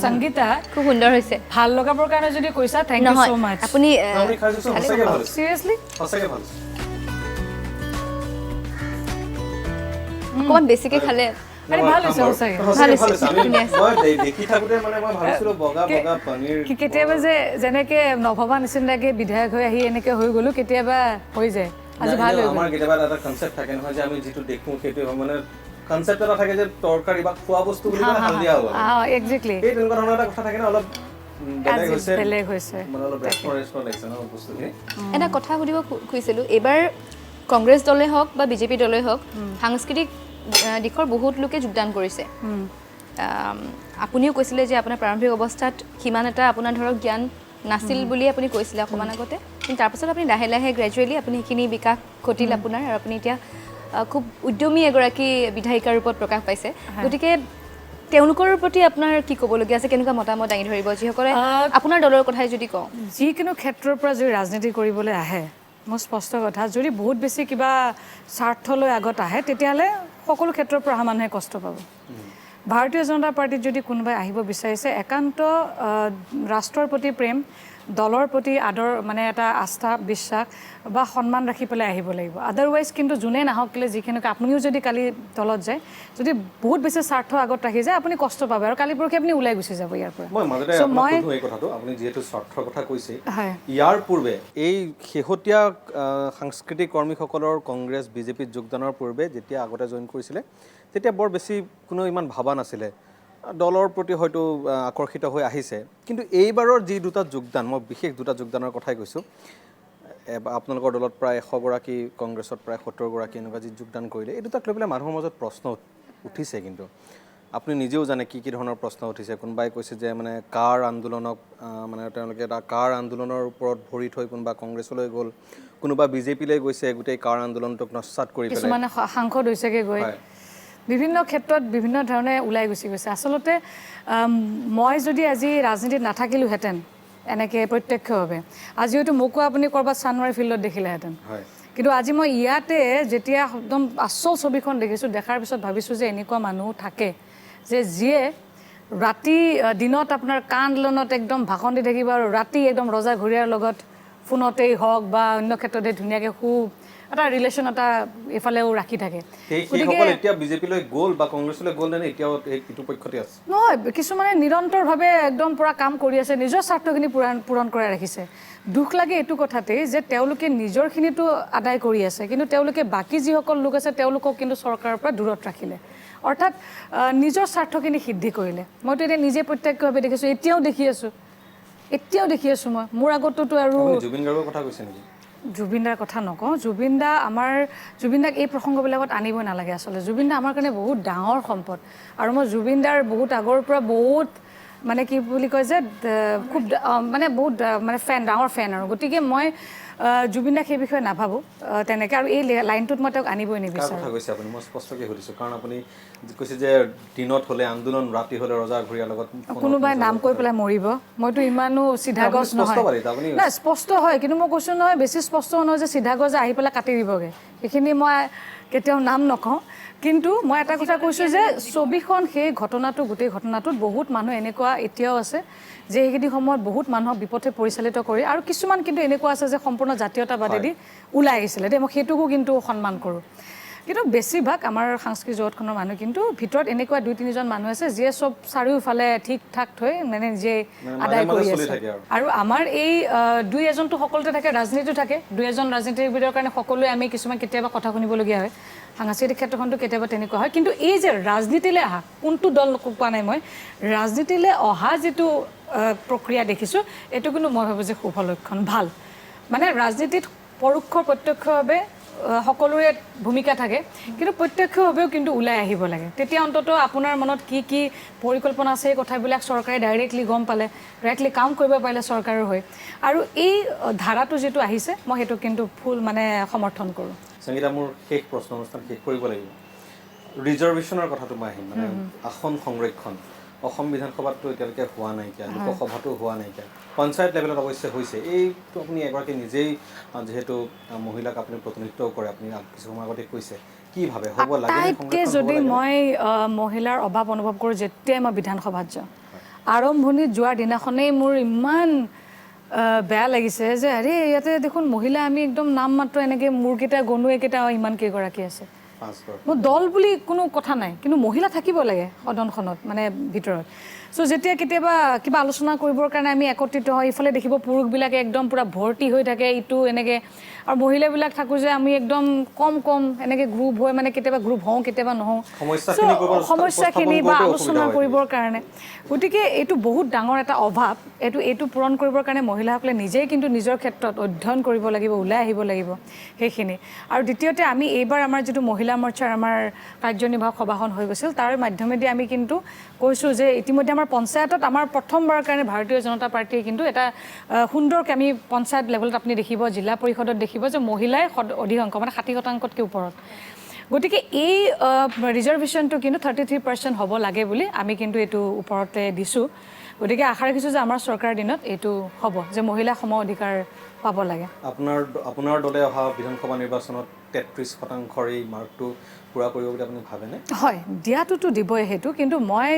সংগীতা খুব সুন্দৰ হৈছে ভাল লগাবৰ কাৰণে যদি কৈছা থ্যাংক ইউ সো মাচ আপুনি সিৰিয়াসলি অকণমান বেছিকৈ খালে আরে ভাল হৈছে সঁচাকৈ ভাল হৈছে দেখি থাকোতে মানে মই ভাবিছিলো বগা বগা পনীৰ কি কেতিয়াবা যে যেনেকে নভবা নিচিনাকে বিধায়ক হৈ আহি এনেকে হৈ গ'লো কেতিয়াবা হৈ যায় আজি ভাল হৈ গ'ল আমাৰ কেতিয়াবা এটা কনসেপ্ট থাকে নহয় যে আমি যেটো দেখো সেইটো মানে কনসেপ্ট এটা থাকে যে তৰকাৰী বা খোৱা বস্তু বুলি ক'লে হালদিয়া হ'ব এক্স্যাক্টলি এই তেনেকুৱা ধৰণৰ এটা কথা থাকে না অলপ বেলেগ হৈছে মানে অলপ ৰেষ্টুৰেণ্ট লাগিছে ন বস্তুখিনি এটা কথা সুধিব খুজিছিলোঁ এইবাৰ কংগ্ৰেছ দলে হওক বা বিজেপি দলে হওক সাংস্কৃতিক দিশৰ বহুত লোকে যোগদান কৰিছে আপুনিও কৈছিলে যে আপোনাৰ প্ৰাৰম্ভিক অৱস্থাত সিমান এটা আপোনাৰ ধৰক জ্ঞান নাছিল বুলি আপুনি কৈছিলে অকণমান আগতে কিন্তু তাৰপিছত আপুনি লাহে লাহে গ্ৰেজুৱেলি আপুনি সেইখিনি বিকাশ ঘটিল আপোনাৰ আৰু আপুনি এতিয়া খুব উদ্যমী এগৰাকী বিধায়িকাৰ ৰূপত প্ৰকাশ পাইছে গতিকে তেওঁলোকৰ প্ৰতি আপোনাৰ কি ক'বলগীয়া আছে কেনেকুৱা মতামত দাঙি ধৰিব যিসকলে আপোনাৰ দলৰ কথাই যদি কওঁ যিকোনো ক্ষেত্ৰৰ পৰা যদি ৰাজনীতি কৰিবলৈ আহে মোৰ স্পষ্ট কথা যদি বহুত বেছি কিবা স্বাৰ্থলৈ আগত আহে তেতিয়াহ'লে সকলো ক্ষেত্ৰৰ পৰা মানুহে কষ্ট পাব ভাৰতীয় জনতা পাৰ্টিত যদি কোনোবাই আহিব বিচাৰিছে একান্ত ৰাষ্ট্ৰৰ প্ৰতি প্ৰেম দলৰ প্ৰতি আদৰ মানে এটা আস্থা বিশ্বাস বা সন্মান ৰাখি পেলাই আহিব লাগিব আদাৰৱাইজ কিন্তু যোনে নাহক কেলে যিখিনিকে আপুনিও যদি কালি দলত যায় যদি বহুত বেছি স্বাৰ্থ আগত ৰাখি যায় আপুনি কষ্ট পাব আৰু কালি পৰহি আপুনি ওলাই গুচি যাব ইয়াৰ পৰা মই মাজতে আপোনাক সুধো এই কথাটো আপুনি যেহেতু স্বাৰ্থৰ কথা কৈছে ইয়াৰ পূৰ্বে এই শেহতীয়া সাংস্কৃতিক কৰ্মীসকলৰ কংগ্ৰেছ বিজেপিত যোগদানৰ পূৰ্বে যেতিয়া আগতে জইন কৰিছিলে তেতিয়া বৰ বেছি কোনো ইমান ভাবা নাছিলে দলৰ প্ৰতি হয়তো আকৰ্ষিত হৈ আহিছে কিন্তু এইবাৰৰ যি দুটা যোগদান মই বিশেষ দুটা যোগদানৰ কথাই কৈছোঁ আপোনালোকৰ দলত প্ৰায় 100 গৰাকী কংগ্ৰেছত প্ৰায় 70 গৰাকী এনেকুৱা যি যোগদান কৰিলে এই দুটাক লৈ পেলাই মানুহৰ মাজত প্ৰশ্ন উঠিছে কিন্তু আপুনি নিজেও জানে কি কি ধৰণৰ প্ৰশ্ন উঠিছে কোনোবাই কৈছে যে মানে কাৰ আন্দোলনক মানে তেওঁলোকে এটা কাৰ আন্দোলনৰ ওপৰত ভৰি থৈ কোনোবা কংগ্ৰেছলৈ গ'ল কোনোবা বিজেপিলৈ গৈছে গোটেই কাৰ আন্দোলনটোক নস্যাৎ কৰি পেলাই কিছুমানে সাংসদ হৈছেগে গৈ বিভিন্ন ক্ষেত্ৰত বিভিন্ন ধৰণে ওলাই গুচি গৈছে আচলতে মই যদি আজি ৰাজনীতিত নাথাকিলোহেঁতেন এনেকৈ প্ৰত্যক্ষভাৱে আজি হয়তো মোকো আপুনি ক'ৰবাত চানমাৰী ফিল্ডত দেখিলেহেঁতেন কিন্তু আজি মই ইয়াতে যেতিয়া একদম আচল ছবিখন দেখিছোঁ দেখাৰ পিছত ভাবিছোঁ যে এনেকুৱা মানুহ থাকে যে যিয়ে ৰাতি দিনত আপোনাৰ কা আন্দোলনত একদম ভাষণ দি থাকিব আৰু ৰাতি একদম ৰজা ঘূৰিয়াৰ লগত ফোনতেই হওক বা অন্য ক্ষেত্ৰতে ধুনীয়াকৈ এটা ৰিলেশ্যন এটা এফালেও ৰাখি থাকে সেইসকল এতিয়া বিজেপিলৈ গ'ল বা কংগ্ৰেছলৈ গ'ল নে এতিয়াও এইটো পক্ষতে আছে নহয় কিছুমানে নিৰন্তৰভাৱে একদম পুৰা কাম কৰি আছে নিজৰ স্বাৰ্থখিনি পূৰণ কৰাই ৰাখিছে দুখ লাগে এইটো কথাতেই যে তেওঁলোকে নিজৰখিনিতো আদায় কৰি আছে কিন্তু তেওঁলোকে বাকী যিসকল লোক আছে তেওঁলোকক কিন্তু চৰকাৰৰ পৰা দূৰত ৰাখিলে অৰ্থাৎ নিজৰ স্বাৰ্থখিনি সিদ্ধি কৰিলে মইতো এতিয়া নিজে প্ৰত্যক্ষভাৱে দেখিছোঁ এতিয়াও দেখি আছোঁ মই মোৰ আগততো আৰু জুবিন গাৰ্গৰ কথা কৈছে নেকি জুবিনদাৰ কথা নকওঁ জুবিনদাক এই প্ৰসংগবিলাকত আনিব নালাগে আচলতে জুবিনদা আমাৰ কাৰণে বহুত ডাঙৰ সম্পদ আৰু মই জুবিনদাৰ বহুত আগৰ পৰা বহুত মানে কি বুলি কয় যে খুব মানে বহুত মানে ডাঙৰ ফেন আৰু গতিকে মই জুবিনদাক সেই বিষয়ে নাভাবোঁ তেনেকৈ আৰু এই লাইনটোত মই তেওঁক আনিবই নিবিচাৰোঁ কথা কৈছে আপুনি মই স্পষ্টকৈ সুধিছোঁ কাৰণ আপুনি কৈছে যে দিনত হ'লে আন্দোলন ৰাতি হ'লে ৰজা ঘূৰিয়াৰ লগত কোনোবাই নাম কৈ পেলাই মৰিব মইতো ইমানো চিধাগজ নহয় নাই স্পষ্ট হয় কিন্তু মই কৈছোঁ নহয় বেছি স্পষ্ট নহয় যে চিধাগজ আহি পেলাই কাটি দিবগৈ সেইখিনি মই কেতিয়াও নাম নকওঁ কিন্তু মই এটা কথা কৈছোঁ যে ছবিখন সেই ঘটনাটো গোটেই ঘটনাটোত বহুত মানুহ এনেকুৱা এতিয়াও আছে যে সেইখিনি সময়ত বহুত মানুহক বিপথে পৰিচালিত কৰি আৰু কিছুমান কিন্তু এনেকুৱা আছে যে সম্পূৰ্ণ জাতীয়তাবাদী ওলাই আহিছিলে দেই মই সেইটোকো কিন্তু সন্মান কৰোঁ কিন্তু বেছিভাগ আমাৰ সাংস্কৃতিক জগতখনৰ মানুহ কিন্তু ভিতৰত এনেকুৱা 2-3জন মানুহ আছে যিয়ে চব চাৰিওফালে ঠিক ঠাক থৈ মানে নিজে আদায় কৰি আছে আৰু আমাৰ এই 2-এজনটো সকলোতে থাকে ৰাজনীতিও থাকে 2-এজন ৰাজনীতিবিদৰ কাৰণে সকলোৱে আমি কিছুমান কেতিয়াবা কথা শুনিবলগীয়া হয় সাংস্কৃতিক ক্ষেত্ৰখনটো কেতিয়াবা তেনেকুৱা হয় কিন্তু এই যে ৰাজনীতিলৈ অহা কোনটো দল কোৱা নাই মই ৰাজনীতিলৈ অহা যিটো প্ৰক্ৰিয়া দেখিছোঁ এইটো কিন্তু মই ভাবোঁ যে শুভ লক্ষণ ভাল মানে ৰাজনীতিত পৰোক্ষ প্ৰত্যক্ষভাৱে সকলোৰে ভূমিকা থাকে কিন্তু প্ৰত্যক্ষভাৱেও কিন্তু ওলাই আহিব লাগে তেতিয়া অন্ততঃ আপোনাৰ মনত কি কি পৰিকল্পনা আছে এই কথাবিলাক চৰকাৰে ডাইৰেক্টলি গম পালে ডাইৰেক্টলি কাম কৰিব পাৰিলে চৰকাৰৰ হৈ আৰু এই ধাৰাটো যিটো আহিছে মই সেইটো কিন্তু ফুল মানে সমৰ্থন কৰোঁ সংগীতা মোৰ শেষ প্ৰশ্ন অনুষ্ঠান শেষ কৰিব লাগিব ৰিজাৰ্ভেশ্যনৰ কথাটো মই আহিম মানে আসন সংৰক্ষণ অসম বিধানসভাতো এতিয়ালৈকে হোৱা নাইকিয়া লোকসভাতো হোৱা নাইকিয়া পঞ্চায়ত লেভেলত অৱশ্যে হৈছে এইটো আপুনি এগৰাকী নিজেই যিহেতু মহিলাক আপুনি প্ৰতিনিধিত্বও কৰে আপুনি কিছু সময় আগতে কৈছে কি ভাবে হ'ব লাগে আটাইতকৈ যদি মই মহিলাৰ অভাৱ অনুভৱ কৰোঁ যেতিয়াই মই বিধানসভাত যাওঁ আৰম্ভণিত যোৱাৰ দিনাখনেই মোৰ ইমান বেয়া লাগিছে যে আৰে ইয়াতে দেখোন মহিলা আমি একদম নাম মাত্ৰ এনেকৈ মোৰকেইটা গণুৱেকেইটা ইমান কেইগৰাকী আছে মোৰ দল বুলি কোনো কথা নাই কিন্তু মহিলা থাকিব লাগে সদনখনত মানে ভিতৰত চ' যেতিয়া কেতিয়াবা কিবা আলোচনা কৰিবৰ কাৰণে আমি একত্ৰিত হয় ইফালে দেখিব পুৰুষবিলাকে একদম পূৰা ভৰ্তি হৈ থাকে ইটো এনেকৈ আৰু মহিলাবিলাক থাকোঁ যে আমি একদম কম এনেকৈ গ্ৰুপ হৈ মানে কেতিয়াবা গ্ৰুপ হওঁ কেতিয়াবা নহওঁ সমস্যাখিনি বা আলোচনা কৰিবৰ কাৰণে গতিকে এইটো বহুত ডাঙৰ এটা অভাৱ এইটো পূৰণ কৰিবৰ কাৰণে মহিলাসকলে নিজেই কিন্তু নিজৰ ক্ষেত্ৰত অধ্যয়ন কৰিব লাগিব ওলাই আহিব লাগিব সেইখিনি আৰু দ্বিতীয়তে আমি এইবাৰ আমাৰ যিটো মহিলা মৰ্চাৰ আমাৰ কাৰ্যনিৰ্বাহক সভাখন হৈ গৈছিল তাৰ মাধ্যমেদি আমি কিন্তু কৈছোঁ যে ইতিমধ্যে আমাৰ পঞ্চায়তত আমাৰ প্ৰথমবাৰৰ কাৰণে ভাৰতীয় জনতা পাৰ্টীয়ে কিন্তু এটা সুন্দৰকৈ আমি পঞ্চায়ত লেভেলত আপুনি দেখিব জিলা পৰিষদত দেখিব যে মহিলাই অধিক মানে 60%তকৈ ওপৰত গতিকে এই ৰিজাৰ্ভেশ্যনটো কিন্তু 33% হ'ব লাগে বুলি আমি কিন্তু এইটো ওপৰতে দিছোঁ গতিকে আশা ৰাখিছোঁ যে আমাৰ চৰকাৰৰ দিনত এইটো হ'ব যে মহিলা সম অধিকাৰ পাব লাগে আপোনাৰ দলে অহা বিধানসভা নিৰ্বাচনত 33%ৰ এই মাৰ্কটো পূৰা কৰিব বুলি আপুনি ভাবেনে হয় দিয়াটোতো দিবই সেইটো কিন্তু মই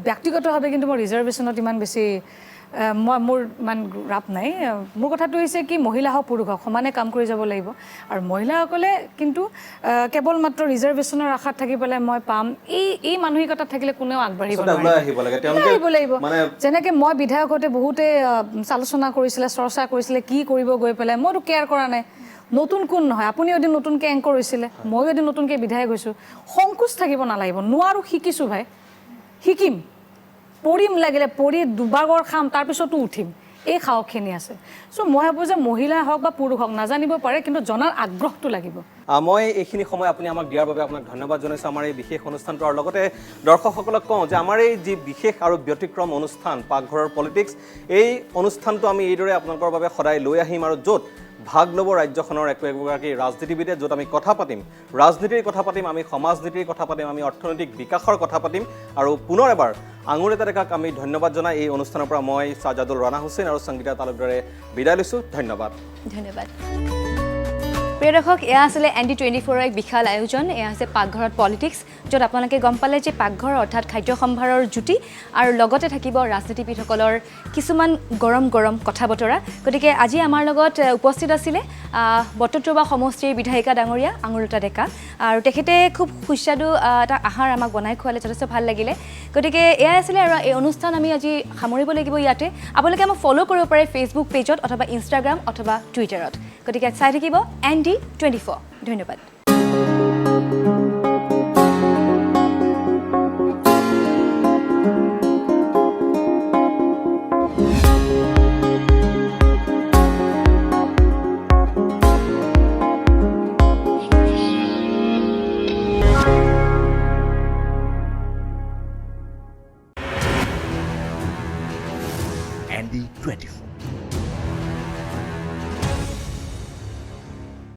ব্যক্তিগতভাৱে কিন্তু মই ৰিজাৰ্ভেশ্যনত ইমান বেছি মোৰ ইমান ৰাপ নাই মোৰ কথাটো হৈছে কি মহিলা হওক পুৰুষ হওক সমানে কাম কৰি যাব লাগিব আৰু মহিলাসকলে কিন্তু কেৱল মাত্ৰ ৰিজাৰ্ভেশ্যনৰ আশাত থাকি পেলাই মই পাম এই মানসিকতাত থাকিলে কোনেও আগবাঢ়িব লাগিব যেনেকৈ মই বিধায়কহঁতে বহুতে আলোচনা কৰিছিলে চৰ্চা কৰিছিলে কি কৰিব গৈ পেলাই মইতো কেয়াৰ কৰা নাই নতুন কোন নহয় আপুনিও এদিন নতুনকৈ এংকৰ হৈছিলে ময়ো এদিন নতুনকৈ বিধায়ক হৈছোঁ সংকোচ থাকিব নালাগিব নোৱাৰোঁ শিকিছোঁ ভাই শিকিম পৰিম লাগিলে পৰি দুবাগৰ খাম তাৰপিছতো উঠিম এই সাহসখিনি আছে চ' মই ভাবোঁ যে মহিলা হওক বা পুৰুষ হওক নাজানিব পাৰে কিন্তু জনাৰ আগ্ৰহটো লাগিব মই এইখিনি সময় আপুনি আমাক দিয়াৰ বাবে আপোনাক ধন্যবাদ জনাইছোঁ আমাৰ এই বিশেষ অনুষ্ঠানটো আৰু লগতে দৰ্শকসকলক কওঁ যে আমাৰ এই যি বিশেষ আৰু ব্যতিক্ৰম অনুষ্ঠান পাকঘৰৰ পলিটিক্স এই অনুষ্ঠানটো আমি এইদৰে আপোনালোকৰ বাবে সদায় লৈ আহিম আৰু য'ত ভাগ ল'ব ৰাজ্যখনৰ একোগৰাকী ৰাজনীতিবিদে য'ত আমি কথা পাতিম ৰাজনীতিৰ কথা পাতিম আমি সমাজনীতিৰ কথা পাতিম আমি অৰ্থনৈতিক বিকাশৰ কথা পাতিম আৰু পুনৰ এবাৰ আঙুৰ এটা ডেকাক আমি ধন্যবাদ জনাই এই অনুষ্ঠানৰ পৰা মই ছাজাদুল ৰাণা হুছেইন আৰু সংগীতা তালুকদাৰে বিদায় লৈছোঁ ধন্যবাদ প্ৰিয় দৰ্শক এয়া আছিলে ND24ৰ এক বিশাল আয়োজন এয়া হৈছে পাকঘৰত পলিটিক্স য'ত আপোনালোকে গম পালে যে পাকঘৰ অৰ্থাৎ খাদ্য সম্ভাৰৰ জুতি আৰু লগতে থাকিব ৰাজনীতিবিদসকলৰ কিছুমান গৰম কথা বতৰা গতিকে আজি আমাৰ লগত উপস্থিত আছিলে বটদ্ৰৱা সমষ্টিৰ বিধায়িকা ডাঙৰীয়া আঙুৰতা ডেকা আৰু তেখেতে খুব সুস্বাদু এটা আহাৰ আমাক বনাই খোৱালে যথেষ্ট ভাল লাগিলে গতিকে এয়া আছিলে আৰু এই অনুষ্ঠান আমি আজি সামৰিব লাগিব ইয়াতে আপোনালোকে আমাক ফ'ল' কৰিব পাৰে ফেচবুক পেজত অথবা ইনষ্টাগ্ৰাম অথবা টুইটাৰত গতিকে চাই থাকিব ND24 ধন্যবাদ